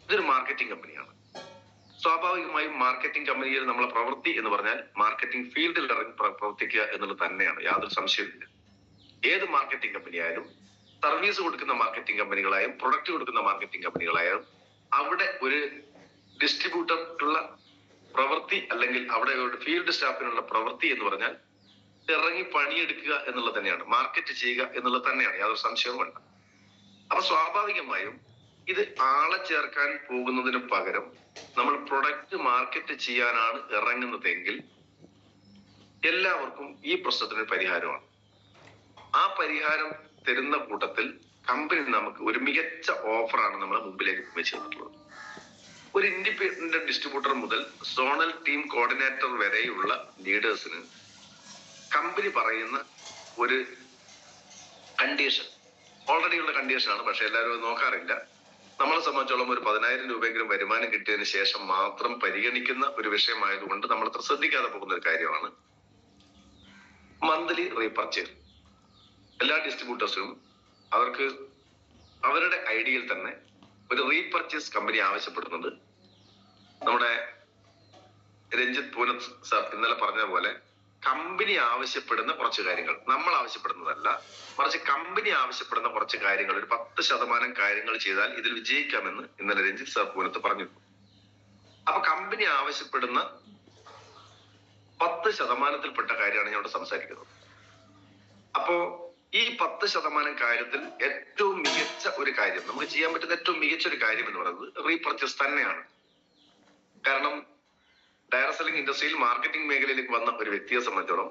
ഇതൊരു മാർക്കറ്റിംഗ് കമ്പനിയാണ്. സ്വാഭാവികമായും മാർക്കറ്റിംഗ് കമ്പനിയിൽ നമ്മളെ പ്രവൃത്തി എന്ന് പറഞ്ഞാൽ മാർക്കറ്റിംഗ് ഫീൽഡിൽ ഇറങ്ങി പ്രവർത്തിക്കുക എന്നുള്ളത് തന്നെയാണ്, യാതൊരു സംശയമില്ല. ഏത് മാർക്കറ്റിംഗ് കമ്പനി ആയാലും, സർവീസ് കൊടുക്കുന്ന മാർക്കറ്റിംഗ് കമ്പനികളായും പ്രൊഡക്റ്റ് കൊടുക്കുന്ന മാർക്കറ്റിംഗ് കമ്പനികളായും, അവിടെ ഒരു ഡിസ്ട്രിബ്യൂട്ടർക്കുള്ള പ്രവൃത്തി അല്ലെങ്കിൽ അവിടെ ഒരു ഫീൽഡ് സ്റ്റാഫിനുള്ള പ്രവൃത്തി എന്ന് പറഞ്ഞാൽ ഇറങ്ങി പണിയെടുക്കുക എന്നുള്ളത് തന്നെയാണ്, മാർക്കറ്റ് ചെയ്യുക എന്നുള്ളത് തന്നെയാണ്, യാതൊരു സംശയവും വേണ്ട. അപ്പൊ സ്വാഭാവികമായും ഇത് ആളെ ചേർക്കാൻ പോകുന്നതിന് പകരം നമ്മൾ പ്രൊഡക്റ്റ് മാർക്കറ്റ് ചെയ്യാനാണ് ഇറങ്ങുന്നതെങ്കിൽ എല്ലാവർക്കും ഈ പ്രശ്നത്തിന് പരിഹാരമാണ്. ആ പരിഹാരം തരുന്ന കൂട്ടത്തിൽ കമ്പനി നമുക്ക് ഒരു മികച്ച ഓഫറാണ് നമ്മളെ മുമ്പിലേക്ക് വെച്ച് തന്നിട്ടുള്ളത്. ഒരു ഇൻഡിപെൻഡന്റ് ഡിസ്ട്രിബ്യൂട്ടർ മുതൽ സോണൽ ടീം കോർഡിനേറ്റർ വരെയുള്ള ലീഡേഴ്സിന് കമ്പനി പറയുന്ന ഒരു കണ്ടീഷൻ ഓൾറെഡി ഉള്ള കണ്ടീഷനാണ്, പക്ഷെ എല്ലാവരും നോക്കാറില്ല. നമ്മളെ സംബന്ധിച്ചോളം ഒരു 10,000 രൂപയെങ്കിലും വരുമാനം കിട്ടിയതിന് ശേഷം മാത്രം പരിഗണിക്കുന്ന ഒരു വിഷയമായതുകൊണ്ട് നമ്മൾ അത്ര ശ്രദ്ധിക്കാതെ പോകുന്ന ഒരു കാര്യമാണ് മന്ത്ലി റീപർച്ചേസ്. എല്ലാ ഡിസ്ട്രിബ്യൂട്ടേഴ്സിനും അവർക്ക് അവരുടെ ഐഡിയയിൽ തന്നെ ഒരു റീപർച്ചേസ് കമ്പനി ആവശ്യപ്പെടുന്നുണ്ട്. നമ്മുടെ രഞ്ജിത്ത് പൂനത്ത് സാർ ഇന്നലെ പറഞ്ഞ പോലെ കമ്പനി ആവശ്യപ്പെടുന്ന കുറച്ച് കാര്യങ്ങൾ, നമ്മൾ ആവശ്യപ്പെടുന്നതല്ല, മറിച്ച് കമ്പനി ആവശ്യപ്പെടുന്ന കുറച്ച് കാര്യങ്ങൾ, ഒരു 10% കാര്യങ്ങൾ ചെയ്താൽ ഇതിൽ വിജയിക്കാമെന്ന് ഇന്നലെ രഞ്ജിത്ത് സാർ പൂനത്ത് പറഞ്ഞിരുന്നു. അപ്പൊ കമ്പനി ആവശ്യപ്പെടുന്ന 10%ത്തിൽപ്പെട്ട കാര്യമാണ് ഞാൻ ഇവിടെ സംസാരിക്കുന്നത്. അപ്പോ ഈ 10% കാര്യത്തിൽ ഏറ്റവും മികച്ച ഒരു കാര്യം, നമുക്ക് ചെയ്യാൻ പറ്റുന്ന ഏറ്റവും മികച്ച ഒരു കാര്യം എന്ന് പറയുന്നത് റീപർച്ചേസ് തന്നെയാണ്. കാരണം ഡയറക്ട് സെല്ലിംഗ് ഇൻഡസ്ട്രിയിൽ മാർക്കറ്റിംഗ് മേഖലയിലേക്ക് വന്ന ഒരു വ്യക്തിയെ സംബന്ധിച്ചോളം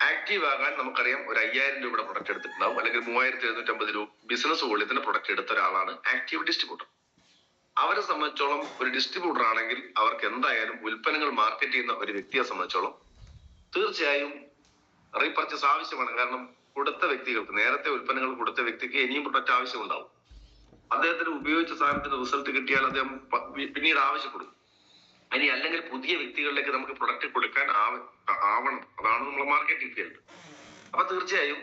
ആക്റ്റീവ് ആകാൻ നമുക്കറിയാം, ഒരു 5,000 രൂപയുടെ പ്രൊഡക്റ്റ് എടുത്തിട്ടുണ്ടാവും, അല്ലെങ്കിൽ 3,750 രൂപ ബിസിനസ് വോള്യത്തിന്റെ പ്രൊഡക്റ്റ് എടുത്ത ഒരാളാണ് ആക്റ്റീവ് ഡിസ്ട്രിബ്യൂട്ടർ. അവരെ സംബന്ധിച്ചോളം ഒരു ഡിസ്ട്രിബ്യൂട്ടർ ആണെങ്കിൽ അവർക്ക് എന്തായാലും ഉൽപ്പന്നങ്ങൾ മാർക്കറ്റ് ചെയ്യുന്ന ഒരു വ്യക്തിയെ സംബന്ധിച്ചോളം തീർച്ചയായും റീപർച്ചേസ് ആവശ്യമാണ്. കാരണം കൊടുത്ത വ്യക്തികൾക്ക്, നേരത്തെ ഉൽപ്പന്നങ്ങൾ കൊടുത്ത വ്യക്തിക്ക് ഇനിയും പ്രൊഡക്റ്റ് ആവശ്യമുണ്ടാവും. അദ്ദേഹത്തിന് ഉപയോഗിച്ച സാധനത്തിന് റിസൾട്ട് കിട്ടിയാൽ അദ്ദേഹം പിന്നീട് ആവശ്യപ്പെടും. ഇനി അല്ലെങ്കിൽ പുതിയ വ്യക്തികളിലേക്ക് നമുക്ക് പ്രൊഡക്റ്റ് കൊടുക്കാൻ ആവണം. അതാണ് നമ്മളെ മാർക്കറ്റിംഗ് ഫീൽഡ്. അപ്പൊ തീർച്ചയായും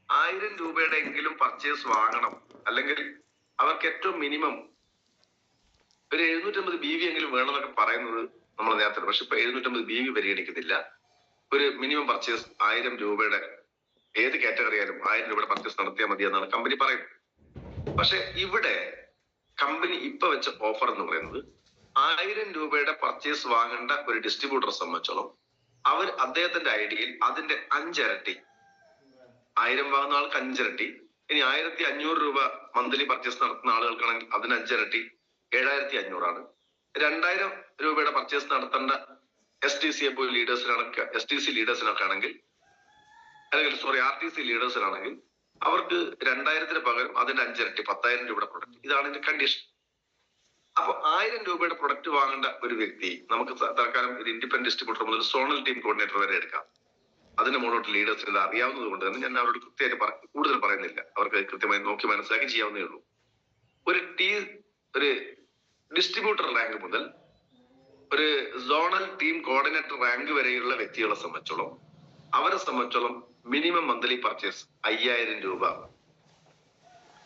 1,000 രൂപയുടെ എങ്കിലും പർച്ചേസ് വാങ്ങണം, അല്ലെങ്കിൽ അവർക്ക് ഏറ്റവും മിനിമം ഒരു 750 BV എങ്കിലും വേണമെന്നൊക്കെ പറയുന്നത് നമ്മൾ നേരത്തെ, പക്ഷെ ഇപ്പൊ 750 BV പരിഗണിക്കുന്നില്ല. ഒരു മിനിമം പർച്ചേസ് 1,000 രൂപയുടെ ഏത് കാറ്റഗറി ആയാലും 1,000 രൂപയുടെ പർച്ചേസ് നടത്തിയാൽ മതി എന്നാണ് കമ്പനി പറയുന്നത്. പക്ഷെ ഇവിടെ കമ്പനി ഇപ്പൊ വെച്ച ഓഫർ എന്ന് പറയുന്നത് 1,000 രൂപയുടെ പർച്ചേസ് വാങ്ങേണ്ട ഒരു ഡിസ്ട്രിബ്യൂട്ടറെ സംബന്ധിച്ചോളം അവർ അദ്ദേഹത്തിന്റെ ഐഡിയയിൽ അതിന്റെ 5 ഇരട്ടി, 1,000 വാങ്ങുന്ന ആൾക്ക് 5 ഇരട്ടി, ഇനി 1,500 രൂപ മന്ത്ലി പർച്ചേസ് നടത്തുന്ന ആളുകൾക്കാണെങ്കിൽ അതിന് 5 ഇരട്ടി 7,500 ആണ്. 2,000 രൂപയുടെ പർച്ചേസ് നടത്തേണ്ട STC ലീഡേഴ്സിനൊക്കെ ആണെങ്കിൽ, അല്ലെങ്കിൽ RTC ലീഡേഴ്സിനാണെങ്കിൽ അവർക്ക് 2,000-ന് പകരം അതിന്റെ 5 ഇരട്ടി 10,000 രൂപയുടെ പ്രൊഡക്റ്റ്. ഇതാണ് ഇതിന്റെ കണ്ടീഷൻ. അപ്പൊ 1,000 രൂപയുടെ പ്രൊഡക്റ്റ് വാങ്ങേണ്ട ഒരു വ്യക്തി നമുക്ക് തൽക്കാലം ഒരു ഇൻഡിപെൻഡന്റ് ഡിസ്ട്രിബ്യൂട്ടർ മുതൽ സോണൽ ടീം കോർഡിനേറ്റർ വരെ എടുക്കാം. അതിന് മുകളിലോട്ട് ലീഡേഴ്സിന് ഇത് അറിയാവുന്നത് കൊണ്ട് തന്നെ ഞാൻ അവരോട് കൃത്യമായിട്ട് കൂടുതൽ പറയുന്നില്ല, അവർക്ക് കൃത്യമായി നോക്കി മനസ്സിലാക്കി ചെയ്യാവുന്നേ ഉള്ളൂ. ഒരു ഡിസ്ട്രിബ്യൂട്ടർ റാങ്ക് മുതൽ ഒരു സോണൽ ടീം കോർഡിനേറ്റർ റാങ്ക് വരെയുള്ള വ്യക്തികളെ സംബന്ധിച്ചോളം അവരെ സംബന്ധിച്ചോളം മിനിമം മന്ത്ലി പർച്ചേസ് 5,000 രൂപ.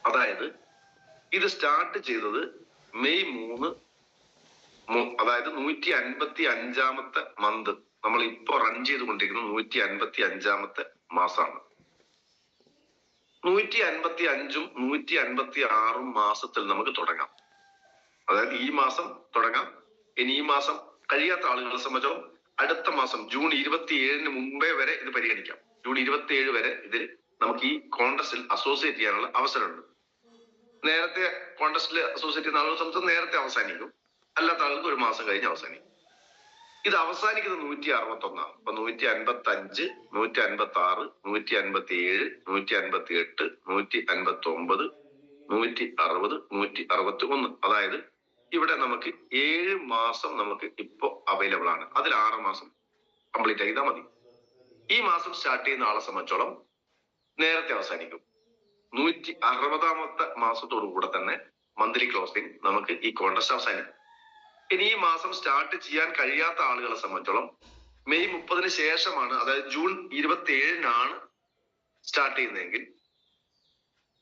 അതായത് ഇത് സ്റ്റാർട്ട് ചെയ്തത് മെയ് 3, അതായത് 155-ാമത്തെ മന്ത്. നമ്മൾ ഇപ്പൊ റൺ ചെയ്തുകൊണ്ടിരിക്കുന്നത് 155-ാമത്തെ മാസമാണ്. 155-ഉം 156-ഉം മാസത്തിൽ നമുക്ക് തുടങ്ങാം. അതായത് ഈ മാസം തുടങ്ങാം. ഇനി ഈ മാസം കഴിയാത്ത ആളുകളെ സംബന്ധിച്ചോളം അടുത്ത മാസം ജൂൺ 27-ന് മുമ്പേ വരെ ഇത് പരിഗണിക്കാം. ജൂൺ 27 വരെ ഇതിൽ നമുക്ക് ഈ കോൺടസ്റ്റിൽ അസോസിയേറ്റ് ചെയ്യാനുള്ള അവസരമുണ്ട്. നേരത്തെ കോൺടസ്റ്റിൽ അസോസിയേറ്റ് ചെയ്യുന്ന ആളുകൾ സംബന്ധിച്ച് നേരത്തെ അവസാനിക്കും, അല്ലാത്ത ആളുകൾക്ക് ഒരു മാസം കഴിഞ്ഞ് അവസാനിക്കും. ഇത് അവസാനിക്കുന്നത് 161. അപ്പൊ 155, 156, 157, 158, 159, 160, 161. അതായത് ഇവിടെ നമുക്ക് 7 മാസം നമുക്ക് ഇപ്പൊ അവൈലബിൾ ആണ്. അതിൽ 6 മാസം കംപ്ലീറ്റ് ചെയ്താൽ മതി. ഈ മാസം സ്റ്റാർട്ട് ചെയ്യുന്ന ആളെ സംബന്ധിച്ചോളം നേരത്തെ അവസാനിക്കും. 160-ാമത്തെ മാസത്തോടു കൂടെ തന്നെ മന്ത്ലി ക്ലോസിംഗ് നമുക്ക് ഈ കോൺടസ്റ്റ് അവസാനിക്കും. ഇനി ഈ മാസം സ്റ്റാർട്ട് ചെയ്യാൻ കഴിയാത്ത ആളുകളെ സംബന്ധിച്ചോളം മെയ് 30-ന് ശേഷമാണ്, അതായത് ജൂൺ 27-നാണ് സ്റ്റാർട്ട് ചെയ്യുന്നതെങ്കിൽ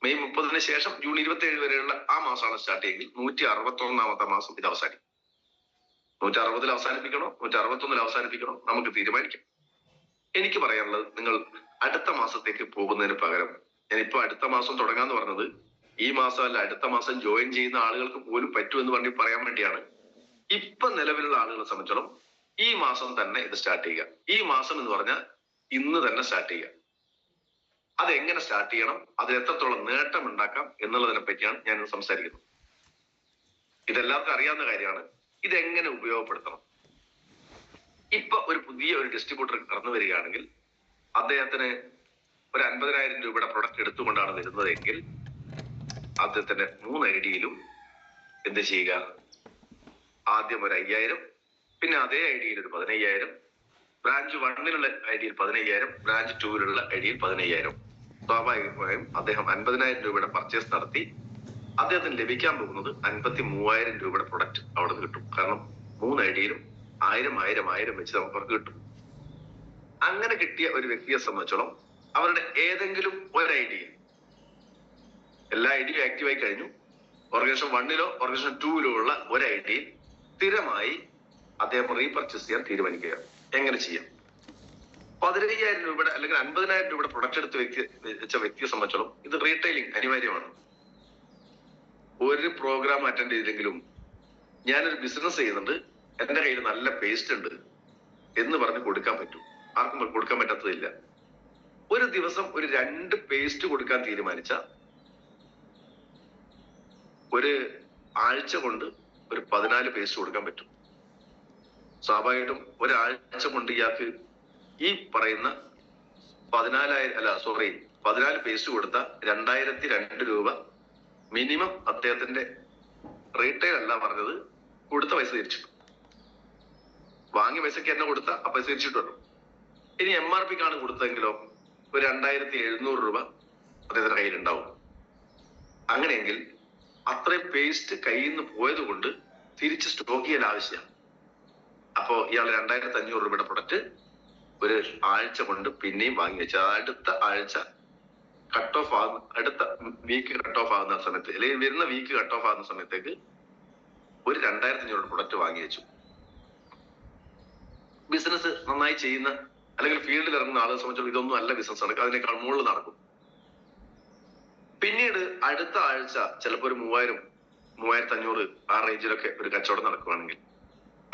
മെയ് 30 ശേഷം ജൂൺ 27 വരെയുള്ള ആ മാസമാണ് സ്റ്റാർട്ട് ചെയ്യെങ്കിൽ 161 മാസം ഇത് അവസാനിക്കും. 160 അവസാനിപ്പിക്കണോ 161 അവസാനിപ്പിക്കണോ നമുക്ക് തീരുമാനിക്കാം. എനിക്ക് പറയാനുള്ളത്, നിങ്ങൾ അടുത്ത മാസത്തേക്ക് പോകുന്നതിന് പകരം, ഞാനിപ്പോ അടുത്ത മാസം തുടങ്ങാന്ന് പറഞ്ഞത് ഈ മാസം അല്ല, അടുത്ത മാസം ജോയിൻ ചെയ്യുന്ന ആളുകൾക്ക് പോലും പറ്റുമെന്ന് പറഞ്ഞ് പറയാൻ വേണ്ടിയാണ്. ഇപ്പൊ നിലവിലുള്ള ആളുകളെ സംബന്ധിച്ചോളം ഈ മാസം തന്നെ ഇത് സ്റ്റാർട്ട് ചെയ്യുക. ഈ മാസം എന്ന് പറഞ്ഞാൽ ഇന്ന് തന്നെ സ്റ്റാർട്ട് ചെയ്യുക. അതെങ്ങനെ സ്റ്റാർട്ട് ചെയ്യണം, അതിൽ എത്രത്തോളം നേട്ടം ഉണ്ടാക്കാം എന്നുള്ളതിനെ പറ്റിയാണ് ഞാൻ സംസാരിക്കുന്നത്. ഇതെല്ലാവർക്കും അറിയാവുന്ന കാര്യമാണ്. ഇതെങ്ങനെ ഉപയോഗപ്പെടുത്തണം. ഇപ്പൊ ഒരു പുതിയ ഒരു ഡിസ്ട്രിബ്യൂട്ടർ കടന്നു വരികയാണെങ്കിൽ അദ്ദേഹത്തിന് ഒരു 50,000 രൂപയുടെ പ്രൊഡക്റ്റ് എടുത്തുകൊണ്ടാണ് വരുന്നതെങ്കിൽ അദ്ദേഹത്തിന്റെ 3 ഐഡിയയിലും എന്ത് ചെയ്യുക, ആദ്യം ഒരു 5,000, പിന്നെ അതേ ഐഡിയയിൽ ഒരു 15,000, ബ്രാഞ്ച് 1ലുള്ള ഐഡിയയിൽ 15,000, ബ്രാഞ്ച് 2ലുള്ള ഐഡിയയിൽ 15,000. സ്വാഭാവികമായും അദ്ദേഹം 50,000 രൂപയുടെ പർച്ചേസ് നടത്തി അദ്ദേഹത്തിന് ലഭിക്കാൻ പോകുന്നത് 53,000 രൂപയുടെ പ്രൊഡക്റ്റ് അവിടെ നിന്ന് കിട്ടും. കാരണം 3 ഐഡിയയിലും 1000 വെച്ച് നമുക്ക് കിട്ടും. അങ്ങനെ കിട്ടിയ ഒരു വ്യക്തിയെ സംബന്ധിച്ചോളം അവരുടെ ഏതെങ്കിലും ഒരു ഐഡിയ, എല്ലാ ഐഡിയയും ആക്റ്റീവായി കഴിഞ്ഞു, ഓർഗനൈസേഷൻ 1ലോ ഓർഗനൈസേഷൻ 2ലോ ഉള്ള ഒരു ഐഡിയയിൽ സ്ഥിരമായി അദ്ദേഹം റീപർച്ചേസ് ചെയ്യാൻ തീരുമാനിക്കുക. എങ്ങനെ ചെയ്യാം? 15,000 രൂപയുടെ അല്ലെങ്കിൽ 50,000 രൂപയുടെ പ്രൊഡക്റ്റ് എടുത്ത് വെച്ച വ്യക്തിയെ സംബന്ധിച്ചോളം ഇത് റീറ്റെയിലിംഗ് അനിവാര്യമാണ്. ഒരു പ്രോഗ്രാം അറ്റൻഡ് ചെയ്തെങ്കിലും ഞാനൊരു ബിസിനസ് ചെയ്യുന്നുണ്ട്, എന്റെ കയ്യിൽ നല്ല പേസ്റ്റ് ഉണ്ട് എന്ന് പറഞ്ഞ് കൊടുക്കാൻ പറ്റും. ആർക്കും കൊടുക്കാൻ പറ്റാത്തതില്ല. ഒരു ദിവസം ഒരു 2 പേസ്റ്റ് കൊടുക്കാൻ തീരുമാനിച്ച ഒരു ആഴ്ച കൊണ്ട് ഒരു 14 പേസ്റ്റ് കൊടുക്കാൻ പറ്റും. സ്വാഭാവികമായിട്ടും ഒരാഴ്ച കൊണ്ട് ഇയാൾക്ക് ഈ പറയുന്ന 14 പേസ്റ്റ് കൊടുത്ത 2,002 രൂപ മിനിമം അദ്ദേഹത്തിന്റെ റീറ്റെയിൽ അല്ല പറഞ്ഞത്, കൊടുത്ത പൈസ തിരിച്ചു. വാങ്ങിയ പൈസക്ക് തന്നെ കൊടുത്ത ആ പൈസ തിരിച്ചിട്ടുണ്ടോ? ഇനി MRPക്കാണ് കൊടുത്തതെങ്കിലോ ഒരു 2,700 രൂപ അദ്ദേഹത്തിന്റെ കയ്യിലുണ്ടാവും. അങ്ങനെയെങ്കിൽ അത്രയും പേസ്റ്റ് കയ്യിൽ നിന്ന് പോയത് കൊണ്ട് തിരിച്ച് സ്റ്റോക്ക് ചെയ്യാൻ ആവശ്യമാണ്. അപ്പോ ഇയാൾ 2,500 രൂപയുടെ പ്രൊഡക്റ്റ് ഒരു ആഴ്ച കൊണ്ട് പിന്നെയും വാങ്ങി വെച്ച അടുത്ത ആഴ്ച കട്ട് ഓഫ് ആകുന്ന, അടുത്ത വീക്ക് കട്ട് ഓഫ് ആകുന്ന സമയത്ത്, അല്ലെങ്കിൽ വരുന്ന വീക്ക് കട്ട് ഓഫ് ആകുന്ന സമയത്തേക്ക് ഒരു 2,500 പ്രൊഡക്റ്റ് വാങ്ങി വെച്ചു. ബിസിനസ് നന്നായി ചെയ്യുന്ന അല്ലെങ്കിൽ ഫീൽഡിൽ ഇറങ്ങുന്ന ആളുകളെ സംബന്ധിച്ചുള്ള ഇതൊന്നും അല്ല ബിസിനസ്, അതിനേക്കാൾ മുകളിൽ നടക്കും. പിന്നീട് അടുത്ത ആഴ്ച ചിലപ്പോൾ ഒരു 3,000, 3,500 ആ റേഞ്ചിലൊക്കെ ഒരു കച്ചവടം നടക്കുകയാണെങ്കിൽ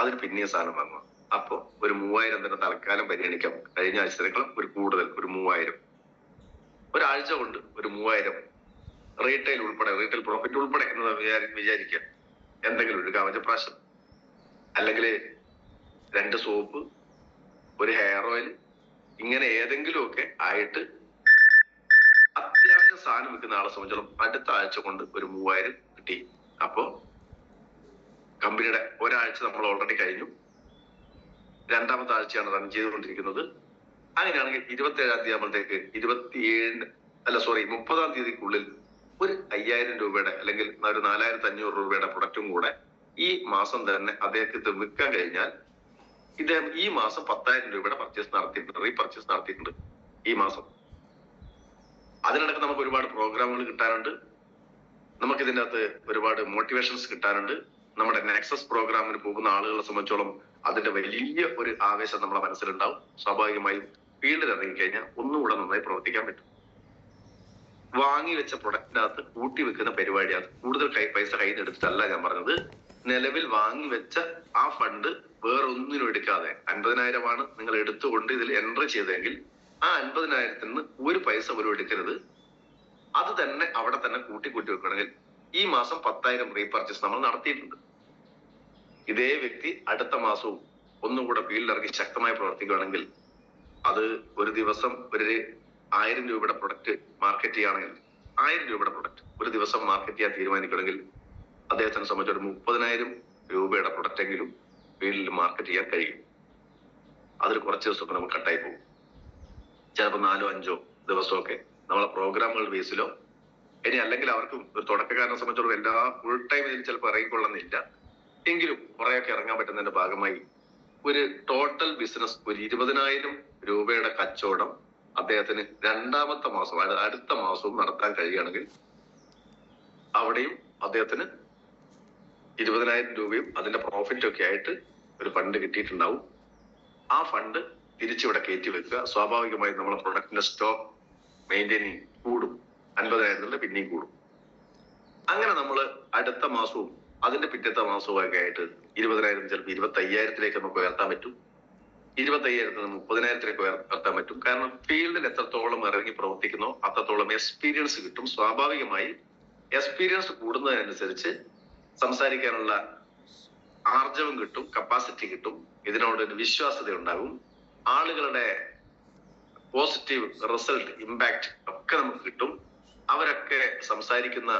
അതിന് പിന്നെയും സാധനം വാങ്ങുക. അപ്പോ ഒരു 3,000 തന്നെ തൽക്കാലം പരിഗണിക്കാം. കഴിഞ്ഞ ആഴ്ചത്തേക്കാളും ഒരു കൂടുതൽ ഒരു 3,000. ഒരാഴ്ച കൊണ്ട് ഒരു 3,000 റീറ്റെയിൽ ഉൾപ്പെടെ, റീറ്റെയിൽ പ്രോഫിറ്റ് ഉൾപ്പെടെ എന്ന് വിചാരിക്കുക. എന്തെങ്കിലും ഒരു കവചപ്രാശം, അല്ലെങ്കിൽ 2 സോപ്പ്, ഒരു ഹെയർ ഓയിൽ, ഇങ്ങനെ ഏതെങ്കിലുമൊക്കെ ആയിട്ട് അത്യാവശ്യം സാധനം വിൽക്കുന്ന ആളെ സംബന്ധിച്ചോളം അടുത്ത ആഴ്ച കൊണ്ട് ഒരു 3,000 കിട്ടി. അപ്പോ കമ്പനിയുടെ ഒരാഴ്ച നമ്മൾ ഓൾറെഡി കഴിഞ്ഞു, 2ാമത്തെ ആഴ്ചയാണ് റൺ ചെയ്തുകൊണ്ടിരിക്കുന്നത്. അങ്ങനെയാണെങ്കിൽ 27-ാം തീയതി ആകുമ്പോഴത്തേക്ക് 30-ാം തീയതിക്കുള്ളിൽ ഒരു 5,000 രൂപയുടെ അല്ലെങ്കിൽ ഒരു 4,500 രൂപയുടെ പ്രൊഡക്റ്റും കൂടെ ഈ മാസം തന്നെ അദ്ദേഹത്തിന് വിൽക്കാൻ കഴിഞ്ഞാൽ ഇദ്ദേഹം ഈ മാസം 10,000 രൂപയുടെ പർച്ചേസ് നടത്തിയിട്ടുണ്ട്, റീപർച്ചേസ് നടത്തിയിട്ടുണ്ട് ഈ മാസം. അതിനിടയ്ക്ക് നമുക്ക് ഒരുപാട് പ്രോഗ്രാമുകൾ കിട്ടാനുണ്ട്, നമുക്ക് ഇതിൻ്റെ അകത്ത് ഒരുപാട് മോട്ടിവേഷൻസ് കിട്ടാനുണ്ട്. നമ്മുടെ നെക്സസ് പ്രോഗ്രാമിന് പോകുന്ന ആളുകളെ സംബന്ധിച്ചോളം അതിന്റെ വലിയ ഒരു ആവേശം നമ്മുടെ മനസ്സിലുണ്ടാവും. സ്വാഭാവികമായും ഫീൽഡിൽ ഇറങ്ങിക്കഴിഞ്ഞാൽ ഒന്നുകൂടെ നന്നായി പ്രവർത്തിക്കാൻ പറ്റും. വാങ്ങി വെച്ച പ്രൊഡക്റ്റിനകത്ത് കൂട്ടി വെക്കുന്ന പരിപാടിയാണ്. കൂടുതൽ പൈസ കയ്യിൽ എടുത്തിട്ടല്ല ഞാൻ പറഞ്ഞത്. നിലവിൽ വാങ്ങി വെച്ച ആ ഫണ്ട് വേറെ ഒന്നിനും എടുക്കാതെ 50,000 നിങ്ങൾ എടുത്തുകൊണ്ട് ഇതിൽ എൻട്രി ചെയ്തെങ്കിൽ ആ 50,000-ൽ നിന്ന് ഒരു പൈസ പോലും എടുക്കരുത്. അത് തന്നെ അവിടെ തന്നെ കൂട്ടി വെക്കുകയാണെങ്കിൽ ഈ മാസം 10,000 റീപർച്ചേസ് നമ്മൾ നടത്തിയിട്ടുണ്ട്. ഇതേ വ്യക്തി അടുത്ത മാസവും ഒന്നുകൂടെ ഫീൽഡിൽ ഇറങ്ങി ശക്തമായി പ്രവർത്തിക്കുകയാണെങ്കിൽ അത് ഒരു ദിവസം ഒരു 1,000 രൂപയുടെ പ്രൊഡക്റ്റ് മാർക്കറ്റ് ചെയ്യുകയാണെങ്കിൽ, 1,000 രൂപയുടെ പ്രൊഡക്റ്റ് ഒരു ദിവസം മാർക്കറ്റ് ചെയ്യാൻ തീരുമാനിക്കുകയാണെങ്കിൽ അദ്ദേഹത്തിനെ സംബന്ധിച്ച് ഒരു 30,000 രൂപയുടെ പ്രൊഡക്റ്റ് എങ്കിലും ഫീൽഡിൽ മാർക്കറ്റ് ചെയ്യാൻ കഴിയും. അതിൽ കുറച്ച് ദിവസമൊക്കെ നമുക്ക് കട്ടായി പോകും. ചിലപ്പോൾ 4-5 ദിവസമൊക്കെ നമ്മളെ പ്രോഗ്രാമുകൾ ബേസിലോ, ഇനി അല്ലെങ്കിൽ അവർക്ക് ഒരു തുടക്കക്കാരനെ സംബന്ധിച്ചോളം എല്ലാ ഫുൾ ടൈം ഇതിൽ ചിലപ്പോൾ ഇറങ്ങിക്കൊള്ളുന്നില്ല, എങ്കിലും കുറെയൊക്കെ ഇറങ്ങാൻ പറ്റുന്നതിന്റെ ഭാഗമായി ഒരു ടോട്ടൽ ബിസിനസ് ഒരു 20,000 രൂപയുടെ കച്ചവടം അദ്ദേഹത്തിന് രണ്ടാമത്തെ മാസം അടുത്ത മാസവും നടത്താൻ കഴിയുകയാണെങ്കിൽ അവിടെയും അദ്ദേഹത്തിന് 20,000 രൂപയും അതിന്റെ പ്രോഫിറ്റ് ഒക്കെ ആയിട്ട് ഒരു ഫണ്ട് കിട്ടിയിട്ടുണ്ടാവും. ആ ഫണ്ട് തിരിച്ചിവിടെ കയറ്റി വെക്കുക. സ്വാഭാവികമായും നമ്മളെ പ്രൊഡക്റ്റിന്റെ സ്റ്റോക്ക് മെയിൻറ്റെയിനിങ് കൂടും. 50,000 പിന്നെയും കൂടും. അങ്ങനെ നമ്മൾ അടുത്ത മാസവും അതിന്റെ പിറ്റത്തെ മാസവും ഒക്കെ ആയിട്ട് 20,000 ചിലപ്പോൾ 25,000 നമുക്ക് ഉയർത്താൻ പറ്റും. 25,000 30,000 ഉയർത്താൻ പറ്റും. കാരണം ഫീൽഡിൽ എത്രത്തോളം ഇറങ്ങി പ്രവർത്തിക്കുന്നോ അത്രത്തോളം എക്സ്പീരിയൻസ് കിട്ടും. സ്വാഭാവികമായി എക്സ്പീരിയൻസ് കൂടുന്നതിനനുസരിച്ച് സംസാരിക്കാനുള്ള ആർജവം കിട്ടും, കപ്പാസിറ്റി കിട്ടും, ഇതിനോടൊരു വിശ്വാസ്യത ഉണ്ടാകും. ആളുകളുടെ പോസിറ്റീവ് റിസൾട്ട് ഇമ്പാക്ട് ഒക്കെ നമുക്ക് കിട്ടും. അവരൊക്കെ സംസാരിക്കുന്ന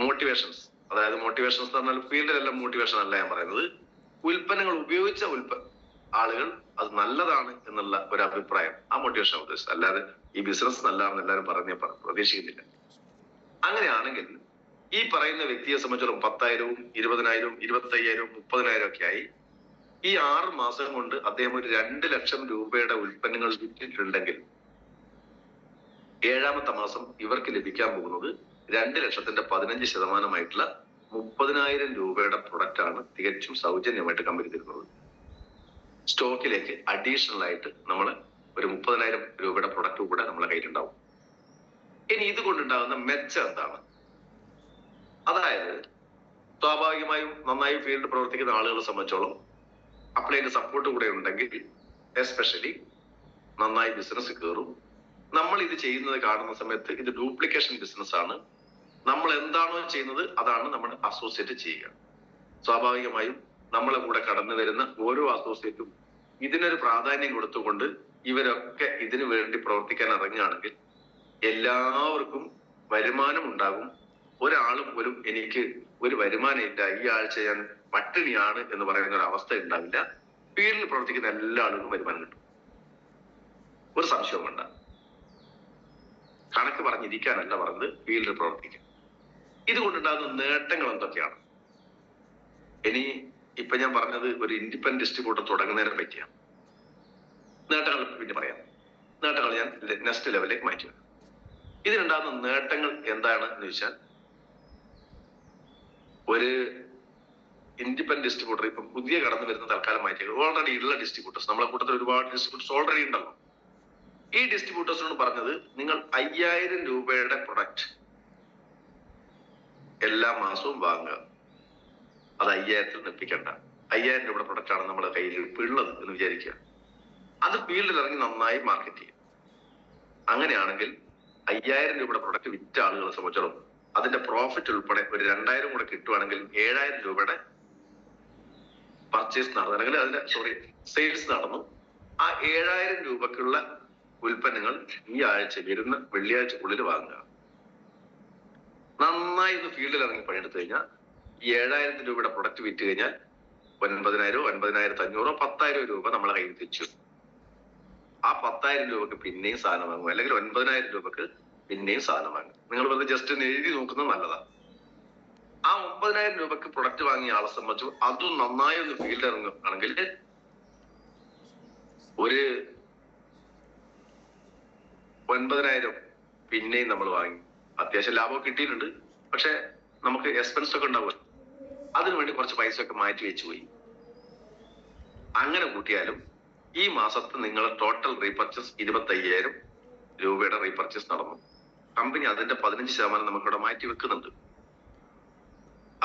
മോട്ടിവേഷൻസ്, അതായത് മോട്ടിവേഷൻസ് എന്ന് പറഞ്ഞാൽ ഫീൽഡിലെല്ലാം മോട്ടിവേഷൻ അല്ല ഞാൻ പറയുന്നത്, ഉൽപ്പന്നങ്ങൾ ഉപയോഗിച്ച ആളുകൾ അത് നല്ലതാണ് എന്നുള്ള ഒരു അഭിപ്രായം, ആ മോട്ടിവേഷൻ ഉദ്ദേശിച്ചത്. അല്ലാതെ ഈ ബിസിനസ് നല്ലതാണെന്ന് എല്ലാവരും പറഞ്ഞ പ്രതീക്ഷിക്കുന്നില്ല. അങ്ങനെയാണെങ്കിൽ ഈ പറയുന്ന വ്യക്തിയെ സംബന്ധിച്ചിടത്തോളം 10,000, 20,000, 25,000, 30,000 ഒക്കെ ആയി ഈ 6 മാസം കൊണ്ട് അദ്ദേഹം ഒരു 2 ലക്ഷം രൂപയുടെ ഉൽപ്പന്നങ്ങൾ വിറ്റിട്ടുണ്ടെങ്കിൽ 7ാമത്തെ മാസം ഇവർക്ക് ലഭിക്കാൻ പോകുന്നത് 2 ലക്ഷത്തിന്റെ 15% 30,000 രൂപയുടെ പ്രൊഡക്റ്റ് ആണ് തികച്ചും സൗജന്യമായിട്ട് കമ്പനി തരുന്നത്. സ്റ്റോക്കിലേക്ക് അഡീഷണൽ ആയിട്ട് നമ്മൾ ഒരു 30,000 രൂപയുടെ പ്രൊഡക്റ്റ് കൂടെ നമ്മളെ കയ്യിലുണ്ടാവും. ഇനി ഇതുകൊണ്ടുണ്ടാകുന്ന മെച്ചം എന്താണ്? അതായത് സ്വാഭാവികമായും നന്നായി ഫീൽഡ് പ്രവർത്തിക്കുന്ന ആളുകളെ സംബന്ധിച്ചോളം അപ്ലൈന്റെ സപ്പോർട്ട് കൂടെ ഉണ്ടെങ്കിൽ എസ്പെഷ്യലി നന്നായി ബിസിനസ് കയറും. നമ്മൾ ഇത് ചെയ്യുന്നത് കാണുന്ന സമയത്ത് ഇത് ഡ്യൂപ്ലിക്കേഷൻ ബിസിനസ് ആണ്. നമ്മൾ എന്താണോ ചെയ്യുന്നത് അതാണ് നമ്മൾ അസോസിയേറ്റ് ചെയ്യുക. സ്വാഭാവികമായും നമ്മളെ കൂടെ കടന്നു വരുന്ന ഓരോ അസോസിയേറ്റും ഇതിനൊരു പ്രാധാന്യം കൊടുത്തുകൊണ്ട് ഇവരൊക്കെ ഇതിനു വേണ്ടി പ്രവർത്തിക്കാൻ ഇറങ്ങുകയാണെങ്കിൽ എല്ലാവർക്കും വരുമാനം ഉണ്ടാകും. ഒരാൾ പോലും എനിക്ക് ഒരു വരുമാനം ഇല്ല, ഈ ആഴ്ച ഞാൻ പട്ടിണിയാണ് എന്ന് പറയുന്ന ഒരു അവസ്ഥ ഉണ്ടാവില്ല. ഫീൽഡിൽ പ്രവർത്തിക്കുന്ന എല്ലാ ആളുകളും വരുമാനം കിട്ടും. ഒരു സംശയവും വേണ്ട. കണക്ക് പറഞ്ഞിരിക്കാനല്ല പറഞ്ഞത്, ഫീൽഡിൽ പ്രവർത്തിക്കുക. ഇതുകൊണ്ടുണ്ടാകുന്ന നേട്ടങ്ങൾ എന്തൊക്കെയാണ്? ഇനി ഇപ്പൊ ഞാൻ പറഞ്ഞത് ഒരു ഇൻഡിപെൻഡന്റ് ഡിസ്ട്രിബ്യൂട്ടർ തുടങ്ങുന്നതിനെ പറ്റിയാണ്. നേട്ടങ്ങൾ പിന്നെ പറയാം. നേട്ടങ്ങൾ ഞാൻ നെക്സ്റ്റ് ലെവലിലേക്ക് മാറ്റി വെക്കാം. ഇതിനുണ്ടാകുന്ന നേട്ടങ്ങൾ എന്താണ് എന്ന് വെച്ചാൽ, ഒരു ഇൻഡിപെൻഡന്റ് ഡിസ്ട്രിബ്യൂട്ടർ ഇപ്പൊ പുതിയ കടന്നു വരുന്ന തൽക്കാലം മാറ്റി, ഓൾറെഡി ഉള്ള ഡിസ്ട്രിബ്യൂട്ടേഴ്സ്, നമ്മളെ കൂട്ടത്തിൽ ഒരുപാട് ഡിസ്ട്രിബ്യൂട്ടേഴ്സ് ഓൾറെഡി ഉണ്ടല്ലോ. ഈ ഡിസ്ട്രിബ്യൂട്ടേഴ്സിനോട് പറഞ്ഞത്, നിങ്ങൾ 5,000 രൂപയുടെ പ്രൊഡക്റ്റ് എല്ലാ മാസവും വാങ്ങുക. അത് 5,000 നിപ്പിക്കണ്ട. 5,000 രൂപയുടെ പ്രൊഡക്റ്റ് ആണ് നമ്മുടെ കയ്യിൽ ഉള്ളത് എന്ന് വിചാരിക്കുക. അത് ഫീൽഡിൽ ഇറങ്ങി നന്നായി മാർക്കറ്റ് ചെയ്യും. അങ്ങനെയാണെങ്കിൽ 5,000 രൂപയുടെ പ്രൊഡക്റ്റ് വിറ്റ ആളുകളെ സംബന്ധിച്ചോളം അതിന്റെ പ്രോഫിറ്റ് ഉൾപ്പെടെ ഒരു 2,000 കൂടെ കിട്ടുവാണെങ്കിൽ 7,000 രൂപയുടെ പർച്ചേസ് നടന്നു, അല്ലെങ്കിൽ അതിന്റെ സെയിൽസ് നടന്നു. ആ 7,000 രൂപക്കുള്ള ഉൽപ്പന്നങ്ങൾ ഈ ആഴ്ച വരുന്ന വെള്ളിയാഴ്ചക്കുള്ളിൽ വാങ്ങുക. നന്നായി ഒന്ന് ഫീൽഡിൽ ഇറങ്ങി പണിയെടുത്തു കഴിഞ്ഞാൽ ഈ 7,000 രൂപയുടെ പ്രൊഡക്റ്റ് വിറ്റ് കഴിഞ്ഞാൽ 9,000, 9,500, 10,000 രൂപ നമ്മളെ കയ്യിൽ തിരിച്ചു. ആ 10,000 രൂപക്ക് പിന്നെയും സാധനം വാങ്ങും, അല്ലെങ്കിൽ 9,000 രൂപക്ക് പിന്നെയും സാധനം വാങ്ങും. നിങ്ങൾ വെറുതെ ജസ്റ്റ് ഒന്ന് എഴുതി നോക്കുന്നത് നല്ലതാണ്. ആ 9,000 രൂപക്ക് പ്രൊഡക്റ്റ് വാങ്ങിയ ആളെ സംബന്ധിച്ചു അതും നന്നായി ഒന്ന് ഫീൽഡ് ഇറങ്ങുകയാണെങ്കിൽ ഒരു 9,000 പിന്നെയും നമ്മൾ വാങ്ങി. അത്യാവശ്യം ലാഭം കിട്ടിയിട്ടുണ്ട്, പക്ഷെ നമുക്ക് എക്സ്പെൻസ് ഒക്കെ ഉണ്ടാവുമല്ലോ, അതിനുവേണ്ടി കുറച്ച് പൈസ ഒക്കെ മാറ്റി വെച്ചു പോയി. അങ്ങനെ കൂട്ടിയാലും ഈ മാസത്തെ നിങ്ങളെ ടോട്ടൽ റീപർച്ചേസ് 25,000 രൂപയുടെ റീപർച്ചേസ് നടന്നു. കമ്പനി അതിന്റെ 15% നമുക്കിവിടെ മാറ്റി വെക്കുന്നുണ്ട്.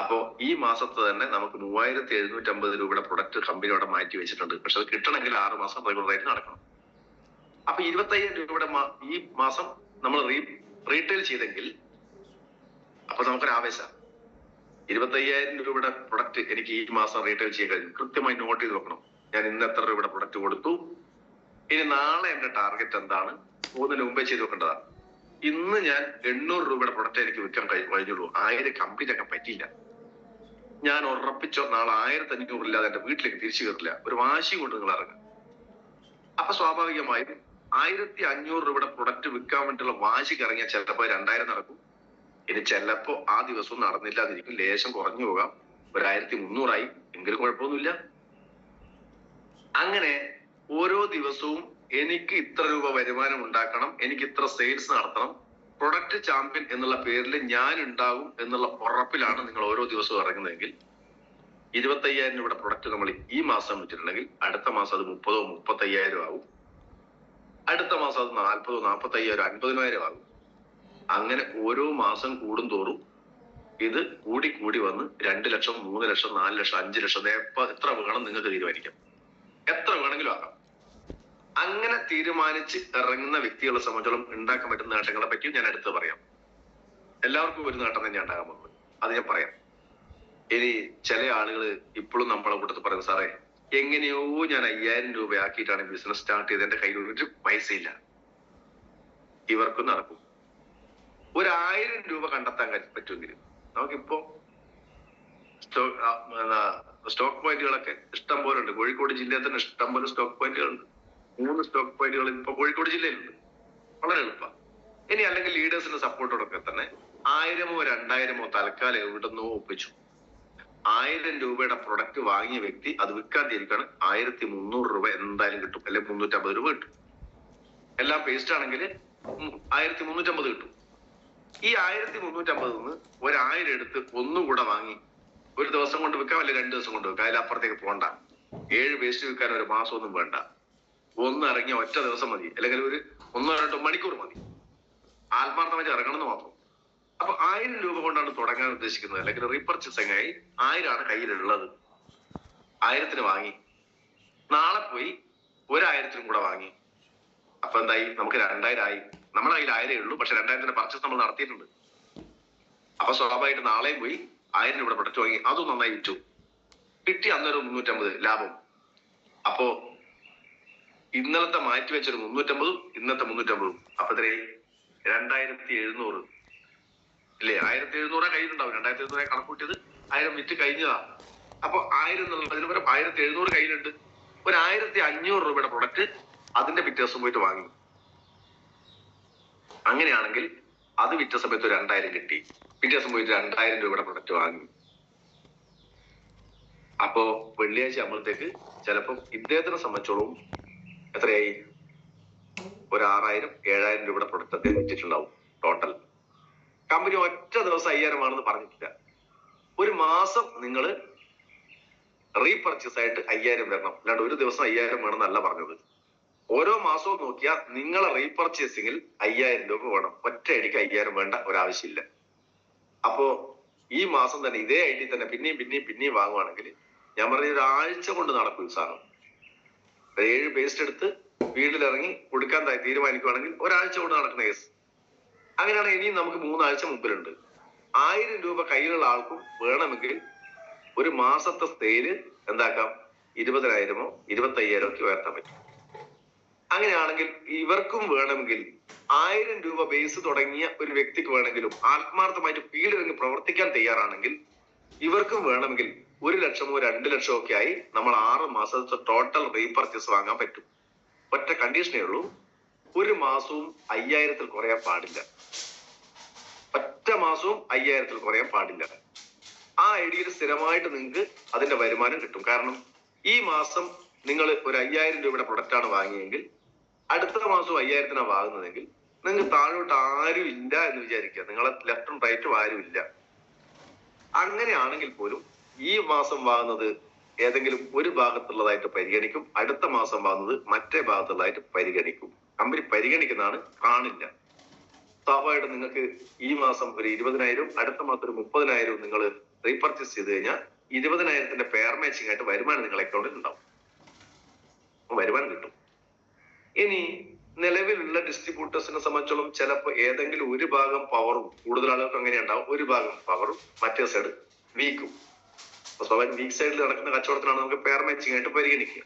അപ്പോ ഈ മാസത്തെ തന്നെ നമുക്ക് 3,750 രൂപയുടെ പ്രൊഡക്റ്റ് കമ്പനി അവിടെ മാറ്റി വെച്ചിട്ടുണ്ട്. പക്ഷെ അത് കിട്ടണമെങ്കിൽ 6 മാസം റെഗുലറായിട്ട് നടക്കണം. അപ്പൊ 25,000 രൂപയുടെ ഈ മാസം നമ്മൾ റീറ്റെയിൽ ചെയ്തെങ്കിൽ അപ്പൊ നമുക്കൊരു ആവേശം. 25,000 രൂപയുടെ പ്രൊഡക്റ്റ് എനിക്ക് ഈ മാസം റീറ്റെയിൽ ചെയ്യാൻ കഴിഞ്ഞു. കൃത്യമായി നോട്ട് ചെയ്ത് വെക്കണം. ഞാൻ ഇന്ന് എത്ര രൂപയുടെ പ്രൊഡക്റ്റ് കൊടുത്തു, ഇനി നാളെ എന്റെ ടാർഗറ്റ് എന്താണ്, 3 മുമ്പേ ചെയ്ത് വെക്കേണ്ടതാണ്. ഇന്ന് ഞാൻ 800 രൂപയുടെ പ്രൊഡക്റ്റ് എനിക്ക് വിൽക്കാൻ കഴിഞ്ഞുള്ളൂ, 1000 കംപ്ലീറ്റ് ആക്കാൻ പറ്റിയില്ല. ഞാൻ ഉറപ്പിച്ചോ നാളെ 1,500 ഇല്ലാതെ എന്റെ വീട്ടിലേക്ക് തിരിച്ചു കയറില്ല. ഒരു വാശി കൊണ്ട് നിങ്ങൾ ഇറങ്ങുക. അപ്പൊ സ്വാഭാവികമായും 1,500 രൂപയുടെ പ്രൊഡക്റ്റ് വിൽക്കാൻ വേണ്ടിയുള്ള വാശിക്ക് ഇറങ്ങിയാൽ ചിലപ്പോൾ 2,000 നടക്കും. ഇനി ചിലപ്പോ ആ ദിവസവും നടന്നില്ലാതിരിക്കും, ലേശം കുറഞ്ഞു പോകാം, 1,300 ആയി, എങ്കിലും കുഴപ്പമൊന്നുമില്ല. അങ്ങനെ ഓരോ ദിവസവും എനിക്ക് ഇത്ര രൂപ വരുമാനം ഉണ്ടാക്കണം, എനിക്ക് ഇത്ര സെയിൽസ് നടത്തണം, പ്രൊഡക്റ്റ് ചാമ്പ്യൻ എന്നുള്ള പേരിൽ ഞാൻ ഉണ്ടാകും എന്നുള്ള ഉറപ്പിലാണ് നിങ്ങൾ ഓരോ ദിവസവും ഇറങ്ങുന്നതെങ്കിൽ 25,000 രൂപയുടെ പ്രൊഡക്റ്റ് നമ്മൾ ഈ മാസം വിറ്റിട്ടുണ്ടെങ്കിൽ അടുത്ത മാസം അത് 30,000 35,000 ആവും. അടുത്ത മാസം അത് 40,000 45,000 50,000 ആകും. അങ്ങനെ ഓരോ മാസം കൂടുന്തോറും ഇത് കൂടി കൂടി വന്ന് 2 ലക്ഷം 3 ലക്ഷം 4 ലക്ഷം 5 ലക്ഷം എത്ര വേണം നിങ്ങൾക്ക് തീരുമാനിക്കാം. എത്ര വേണമെങ്കിലും ആകാം. അങ്ങനെ തീരുമാനിച്ച് ഇറങ്ങുന്ന വ്യക്തികളെ സംബന്ധിച്ചോളം ഉണ്ടാക്കാൻ പറ്റുന്ന നേട്ടങ്ങളെ പറ്റി ഞാൻ അടുത്ത് പറയാം. എല്ലാവർക്കും ഒരു നേട്ടം തന്നെ ഉണ്ടാകാൻ പോകുന്നത്, അത് ഞാൻ പറയാം. ഇനി ചില ആളുകൾ ഇപ്പോഴും നമ്മളെ കൂട്ടത്തിൽ പറയുന്നത്, സാറേ എങ്ങനെയോ ഞാൻ 5,000 രൂപ ആക്കിയിട്ടാണ് ബിസിനസ് സ്റ്റാർട്ട് ചെയ്ത്, എന്റെ കയ്യിൽ ഒരു പൈസയില്ല. ഇവർക്കും നടക്കും. 1,000 രൂപ കണ്ടെത്താൻ പറ്റുമെങ്കിൽ നമുക്കിപ്പോ സ്റ്റോക്ക് പോയിന്റുകളൊക്കെ ഇഷ്ടം പോലെ ഉണ്ട്. കോഴിക്കോട് ജില്ലയിൽ തന്നെ ഇഷ്ടം പോലെ സ്റ്റോക്ക് പോയിന്റുകളുണ്ട്. 3 സ്റ്റോക്ക് പോയിന്റുകൾ ഇപ്പൊ കോഴിക്കോട് ജില്ലയിലുണ്ട്. വളരെ എളുപ്പമാണ്. ഇനി അല്ലെങ്കിൽ ലീഡേഴ്സിന്റെ സപ്പോർട്ടോടൊക്കെ തന്നെ 1,000 2,000 തൽക്കാലം എവിടുന്നോ ഒപ്പിച്ചു. 1,000 രൂപയുടെ പ്രൊഡക്റ്റ് വാങ്ങിയ വ്യക്തി അത് വിൽക്കാൻ തീരുക്കാണ് 1,300 രൂപ എന്തായാലും കിട്ടും, അല്ലെങ്കിൽ 350 രൂപ കിട്ടും. എല്ലാം പേസ്റ്റ് ആണെങ്കിൽ 1,350 കിട്ടും. ഈ 1,350 നിന്ന് 1,000 എടുത്ത് ഒന്നും കൂടെ വാങ്ങി ഒരു ദിവസം കൊണ്ട് വിൽക്കാം, അല്ലെങ്കിൽ 2 ദിവസം കൊണ്ട് വിൽക്കാം. അതിലപ്പുറത്തേക്ക് പോകണ്ട. 7 പേസ്റ്റ് വിൽക്കാൻ ഒരു മാസമൊന്നും വേണ്ട. ഒന്ന് ഇറങ്ങിയ ഒറ്റ ദിവസം മതി, അല്ലെങ്കിൽ ഒരു 1-2 മണിക്കൂർ മതി. ആത്മാർത്ഥമായിട്ട് ഇറങ്ങണമെന്ന് മാത്രം. അപ്പൊ 1,000 രൂപ കൊണ്ടാണ് തുടങ്ങാൻ ഉദ്ദേശിക്കുന്നത്, അല്ലെങ്കിൽ റീപർച്ചേസിംഗ് ആയി 1,000 ആണ് കയ്യിലുള്ളത്. 1,000 വാങ്ങി, നാളെ പോയി 1,000 കൂടെ വാങ്ങി. അപ്പൊ എന്തായി? നമുക്ക് 2,000 ആയി. നമ്മുടെ കയ്യിൽ 1,000 ഉള്ളൂ, പക്ഷെ 2,000 പർച്ചേസ് നമ്മൾ നടത്തിയിട്ടുണ്ട്. അപ്പൊ സ്വാഭാവികമായിട്ട് നാളെയും പോയി 1,000 രൂപ പ്രൊഡക്റ്റ് വാങ്ങി, അതും നന്നായി വിറ്റു, കിട്ടി അന്നൊരു 350 ലാഭം. അപ്പോ ഇന്നലത്തെ മാറ്റി വെച്ചൊരു 350, ഇന്നത്തെ 350, അപ്പൊ എത്രയായി? 2,700 ഇല്ലേ? 1,700 കയ്യിലുണ്ടാവും. 2,700 കണക്കൂട്ടിയത് 1,000 വിറ്റ് കഴിഞ്ഞതാ. അപ്പൊ 1,000 എന്നുള്ളതിന് പകരം 1,700 കയ്യിലുണ്ട്. ഒരു 1,500 രൂപയുടെ പ്രൊഡക്റ്റ് അതിന്റെ പിറ്റേ ദിവസം പോയിട്ട് വാങ്ങി. അങ്ങനെയാണെങ്കിൽ അത് വിറ്റ സമയത്ത് 2,000 കിട്ടി. പിറ്റേ ദിവസം പോയിട്ട് 2,000 രൂപയുടെ പ്രൊഡക്റ്റ് വാങ്ങി. അപ്പോ വെള്ളിയാഴ്ച ആകുമ്പോഴത്തേക്ക് ചിലപ്പം ഇദ്ദേഹത്തിനെ സംബന്ധിച്ചോളം എത്രയായി? ഒരു 6,000-7,000 രൂപയുടെ പ്രൊഡക്റ്റ് അദ്ദേഹം വിറ്റിട്ടുണ്ടാവും ടോട്ടൽ. കമ്പനി ഒറ്റ ദിവസം 5,000 ആണെന്ന് പറഞ്ഞിട്ടില്ല. ഒരു മാസം നിങ്ങൾ റീപർച്ചേസ് ആയിട്ട് 5,000 വരണം, അല്ലാണ്ട് ഒരു ദിവസം 5,000 വേണമെന്നല്ല പറഞ്ഞത്. ഓരോ മാസവും നോക്കിയാൽ നിങ്ങളെ റീപർച്ചേസിംഗിൽ 5,000 രൂപ വേണം. ഒറ്റ ഐഡിക്ക് 5,000 വേണ്ട ഒരാവശ്യമില്ല. അപ്പോ ഈ മാസം തന്നെ ഇതേ ഐഡി തന്നെ പിന്നെയും വാങ്ങുവാണെങ്കിൽ ഞാൻ പറഞ്ഞ ഒരാഴ്ച കൊണ്ട് നടക്കും ഈ സാധനം. 7 പേസ്റ്റ് എടുത്ത് വീട്ടിലിറങ്ങി കൊടുക്കാൻ തീരുമാനിക്കുവാണെങ്കിൽ ഒരാഴ്ച കൊണ്ട് നടക്കുന്ന കേസ്. അങ്ങനെയാണ്. ഇനിയും നമുക്ക് 3 ആഴ്ച മുമ്പിലുണ്ട്. 1,000 രൂപ കയ്യിലുള്ള ആൾക്കും വേണമെങ്കിൽ ഒരു മാസത്തെ സെയില് എന്താക്കാം? 20,000-ഓ 25,000-ഓ ഒക്കെ ഉയർത്താൻ പറ്റും. അങ്ങനെയാണെങ്കിൽ ഇവർക്കും വേണമെങ്കിൽ 1,000 രൂപ ബേസ് തുടങ്ങിയ ഒരു വ്യക്തിക്ക് വേണമെങ്കിലും ആത്മാർത്ഥമായിട്ട് ഫീൽഡിൽ പ്രവർത്തിക്കാൻ തയ്യാറാണെങ്കിൽ ഇവർക്കും വേണമെങ്കിൽ 1 ലക്ഷമോ 2 ലക്ഷമോ ഒക്കെ ആയി നമ്മൾ 6 മാസത്തെ ടോട്ടൽ റീപർച്ചേസ് വാങ്ങാൻ പറ്റും. ഒറ്റ കണ്ടീഷനേ ഉള്ളൂ, ഒരു മാസവും 5,000-ൽ കുറയാൻ പാടില്ല. ഒറ്റ മാസവും 5,000-ൽ കുറയാൻ പാടില്ല. ആ ഐഡിയയിൽ സ്ഥിരമായിട്ട് നിങ്ങൾക്ക് അതിന്റെ വരുമാനം കിട്ടും. കാരണം ഈ മാസം നിങ്ങൾ ഒരു 5,000 രൂപയുടെ പ്രൊഡക്റ്റ് ആണ് വാങ്ങിയെങ്കിൽ അടുത്ത മാസം 5,000-നാണ് വാങ്ങുന്നതെങ്കിൽ നിങ്ങൾക്ക് താഴോട്ട് ആരും ഇല്ല എന്ന് വിചാരിക്കുക. നിങ്ങളെ ലെഫ്റ്റും റൈറ്റും ആരും ഇല്ല. അങ്ങനെയാണെങ്കിൽ പോലും ഈ മാസം വാങ്ങുന്നത് ഏതെങ്കിലും ഒരു ഭാഗത്തുള്ളതായിട്ട് പരിഗണിക്കും, അടുത്ത മാസം വാങ്ങുന്നത് മറ്റേ ഭാഗത്തുള്ളതായിട്ട് പരിഗണിക്കും. കമ്പനി പരിഗണിക്കുന്നതാണ്, കാണില്ല. സ്വാഭാവികമായിട്ട് നിങ്ങൾക്ക് ഈ മാസം ഒരു 20,000, അടുത്ത മാസം ഒരു 30,000 നിങ്ങൾ റീപർച്ചേസ് ചെയ്ത് കഴിഞ്ഞാൽ 20,000-ന്റെ പെയർ മാച്ചിങ് ആയിട്ട് വരുമാനം നിങ്ങളുടെ അക്കൗണ്ടിൽ ഉണ്ടാവും. വരുമാനം കിട്ടും. ഇനി നിലവിലുള്ള ഡിസ്ട്രിബ്യൂട്ടേഴ്സിനെ സംബന്ധിച്ചോളം ചിലപ്പോൾ ഏതെങ്കിലും ഒരു ഭാഗം പവറും, കൂടുതൽ ആളുകൾക്ക് അങ്ങനെ ഉണ്ടാവും, ഒരു ഭാഗം പവറും മറ്റേ സൈഡ് വീക്കും. സ്വാഭാവികം വീക്ക് സൈഡിൽ നടക്കുന്ന കച്ചവടത്തിനാണ് നമുക്ക് പെയർ മാച്ചിങ് ആയിട്ട് പരിഗണിക്കുക.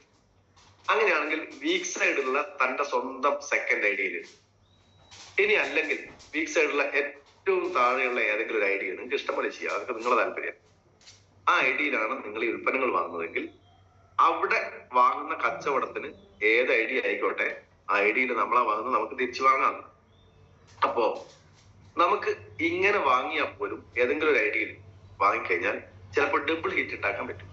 അങ്ങനെയാണെങ്കിൽ വീക്ക് സൈഡിലുള്ള തന്റെ സ്വന്തം സെക്കൻഡ് ഐഡിയയിൽ, ഇനി അല്ലെങ്കിൽ വീക്ക് സൈഡിലുള്ള ഏറ്റവും താഴെയുള്ള ഏതെങ്കിലും ഒരു ഐഡിയ നിങ്ങൾക്ക് ഇഷ്ടംപോലെ ചെയ്യാം, അതൊക്കെ നിങ്ങളുടെ താല്പര്യം. ആ ഐഡിയയിലാണ് നിങ്ങൾ ഈ ഉൽപ്പന്നങ്ങൾ വാങ്ങുന്നതെങ്കിൽ അവിടെ വാങ്ങുന്ന കച്ചവടത്തിന് ഏത് ഐഡിയ ആയിക്കോട്ടെ, ആ ഐഡിയയിൽ നമ്മളാ വാങ്ങുന്നത് നമുക്ക് തിരിച്ചു വാങ്ങാം. അപ്പോ നമുക്ക് ഇങ്ങനെ വാങ്ങിയാൽ പോലും ഏതെങ്കിലും ഒരു ഐഡിയയിൽ വാങ്ങിക്കഴിഞ്ഞാൽ ചിലപ്പോൾ ഡബിൾ ഹിറ്റ് ഉണ്ടാക്കാൻ പറ്റും.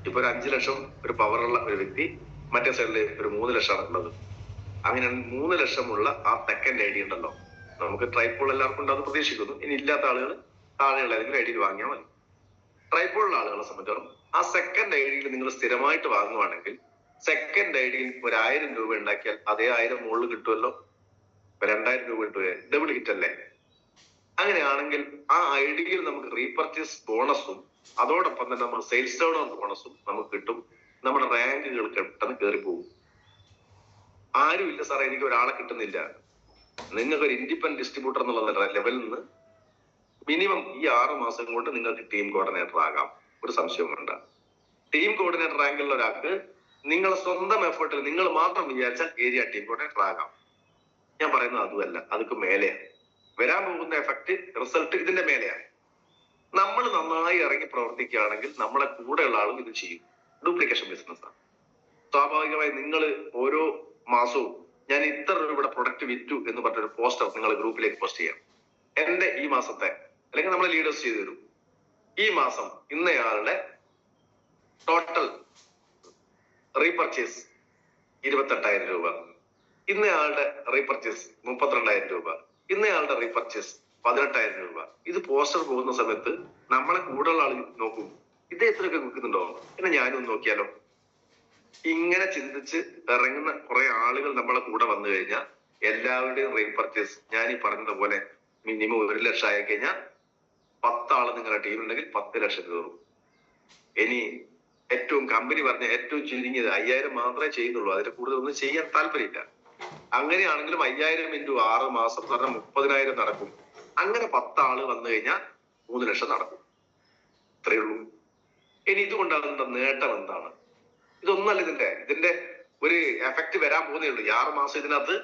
ഇപ്പൊ ഒരു 5 ലക്ഷം ഒരു പവറുള്ള ഒരു വ്യക്തി മറ്റേ സൈഡിൽ ഒരു 3 ലക്ഷമാണ് ഉള്ളത്. അങ്ങനെയാണെങ്കിൽ 3 ലക്ഷമുള്ള ആ സെക്കൻഡ് ഐ ഡി ഉണ്ടല്ലോ, നമുക്ക് ട്രൈപ്പോൾ എല്ലാവർക്കും ഉണ്ട്, അത് പ്രതീക്ഷിക്കുന്നു. ഇനി ഇല്ലാത്ത ആളുകൾ താഴെയുള്ള ഏതെങ്കിലും ഐ ഡിയിൽ വാങ്ങിയാൽ മതി. ട്രൈപ്പോളുള്ള ആളുകളെ സംബന്ധിച്ചോളം ആ സെക്കൻഡ് ഐ ഡിയിൽ നിങ്ങൾ സ്ഥിരമായിട്ട് വാങ്ങുവാണെങ്കിൽ സെക്കൻഡ് ഐ ഡിയിൽ 1000 രൂപ ഉണ്ടാക്കിയാൽ അതേ 1000 മുകളിൽ കിട്ടുമല്ലോ. 2000 രൂപ കിട്ടുക, ഡബിൾ ഹിറ്റ് അല്ലേ? അങ്ങനെയാണെങ്കിൽ ആ ഐ ഡിയിൽ നമുക്ക് റീപർച്ചേസ് ബോണസും അതോടൊപ്പം തന്നെ നമ്മൾ സെയിൽസ് ടേൺ ഓവർ ബോണസും നമുക്ക് കിട്ടും. നമ്മുടെ റാങ്കുകൾ പെട്ടെന്ന് കയറി പോകും. ആരും ഇല്ല സാറേ എനിക്ക് ഒരാളെ കിട്ടുന്നില്ല, നിങ്ങൾക്ക് ഒരു ഇൻഡിപെൻഡന്റ് ഡിസ്ട്രിബ്യൂട്ടർ എന്നുള്ള ലെവലിൽ നിന്ന് മിനിമം ഈ 6 മാസം കൊണ്ട് നിങ്ങൾക്ക് ടീം കോർഡിനേറ്റർ ആകാം. ഒരു സംശയവും വേണ്ട. ടീം കോർഡിനേറ്റർ റാങ്കിലുള്ള ഒരാൾക്ക് നിങ്ങളെ സ്വന്തം എഫേർട്ടിൽ നിങ്ങൾ മാത്രം വിചാരിച്ചാൽ ഏരിയ ടീം കോർഡിനേറ്റർ ആകാം. ഞാൻ പറയുന്നത് അതുമല്ല, അതൊക്കെ മേലെയാണ്. വരാൻ പോകുന്ന എഫക്ട് റിസൾട്ട് ഇതിന്റെ മേലെയാണ്. നമ്മൾ നന്നായി ഇറങ്ങി പ്രവർത്തിക്കുകയാണെങ്കിൽ നമ്മളെ കൂടെയുള്ള ആളും ഇത് ചെയ്യും. ഡ്യൂപ്ലിക്കേഷൻ ബിസിനസ്സാണ്. സ്വാഭാവികമായി നിങ്ങൾ ഓരോ മാസവും ഞാൻ ഇത്ര രൂപയുടെ പ്രൊഡക്റ്റ് വിറ്റു എന്ന് പറഞ്ഞൊരു പോസ്റ്റർ നിങ്ങൾ ഗ്രൂപ്പിലേക്ക് പോസ്റ്റ് ചെയ്യാം. എന്റെ ഈ മാസത്തെ, അല്ലെങ്കിൽ നമ്മളെ ലീഡേഴ്സ് ചെയ്തു തരും, ഈ മാസം ഇന്നയാളുടെ ടോട്ടൽ റീപർച്ചേസ് 28,000 രൂപ, ഇന്നയാളുടെ റീപർച്ചേസ് 32,000 രൂപ, ഇന്നയാളുടെ റീപർച്ചേസ് 18,000 രൂപ. ഇത് പോസ്റ്റർ പോകുന്ന സമയത്ത് നമ്മളെ കൂടെയുള്ള ആൾ നോക്കും, ഇത് എത്രയൊക്കെ വിൽക്കുന്നുണ്ടോ, പിന്നെ ഞാനും നോക്കിയാലോ. ഇങ്ങനെ ചിന്തിച്ച് ഇറങ്ങുന്ന കുറെ ആളുകൾ നമ്മളെ കൂടെ വന്നു കഴിഞ്ഞാൽ എല്ലാവരുടെയും റീപർച്ചേസ് ഞാൻ ഈ പറഞ്ഞതുപോലെ മിനിമം 1 ലക്ഷം ആയി കഴിഞ്ഞാൽ 10 ആള് നിങ്ങളുടെ ടീമുണ്ടെങ്കിൽ 10 ലക്ഷം കയറും. ഇനി ഏറ്റവും കമ്പനി പറഞ്ഞ ഏറ്റവും ചുരുങ്ങിയത് 5000 മാത്രമേ ചെയ്യുന്നുള്ളൂ, അതിന് കൂടുതലൊന്നും ചെയ്യാൻ താല്പര്യമില്ല. അങ്ങനെയാണെങ്കിലും 5000 × 6 മാസം പറഞ്ഞാൽ 30,000 നടക്കും. അങ്ങനെ 10 ആള് വന്നു കഴിഞ്ഞാൽ 3 ലക്ഷം നടക്കും. ഇത്രയേ ഉള്ളൂ. ഇനി ഇതുകൊണ്ടാകുന്ന നേട്ടം എന്താണ്? ഇതൊന്നല്ല ഇതിന്റെ ഒരു എഫക്ട് വരാൻ പോകുന്നേ ഉള്ളൂ. 6 മാസം ഇതിനകത്ത്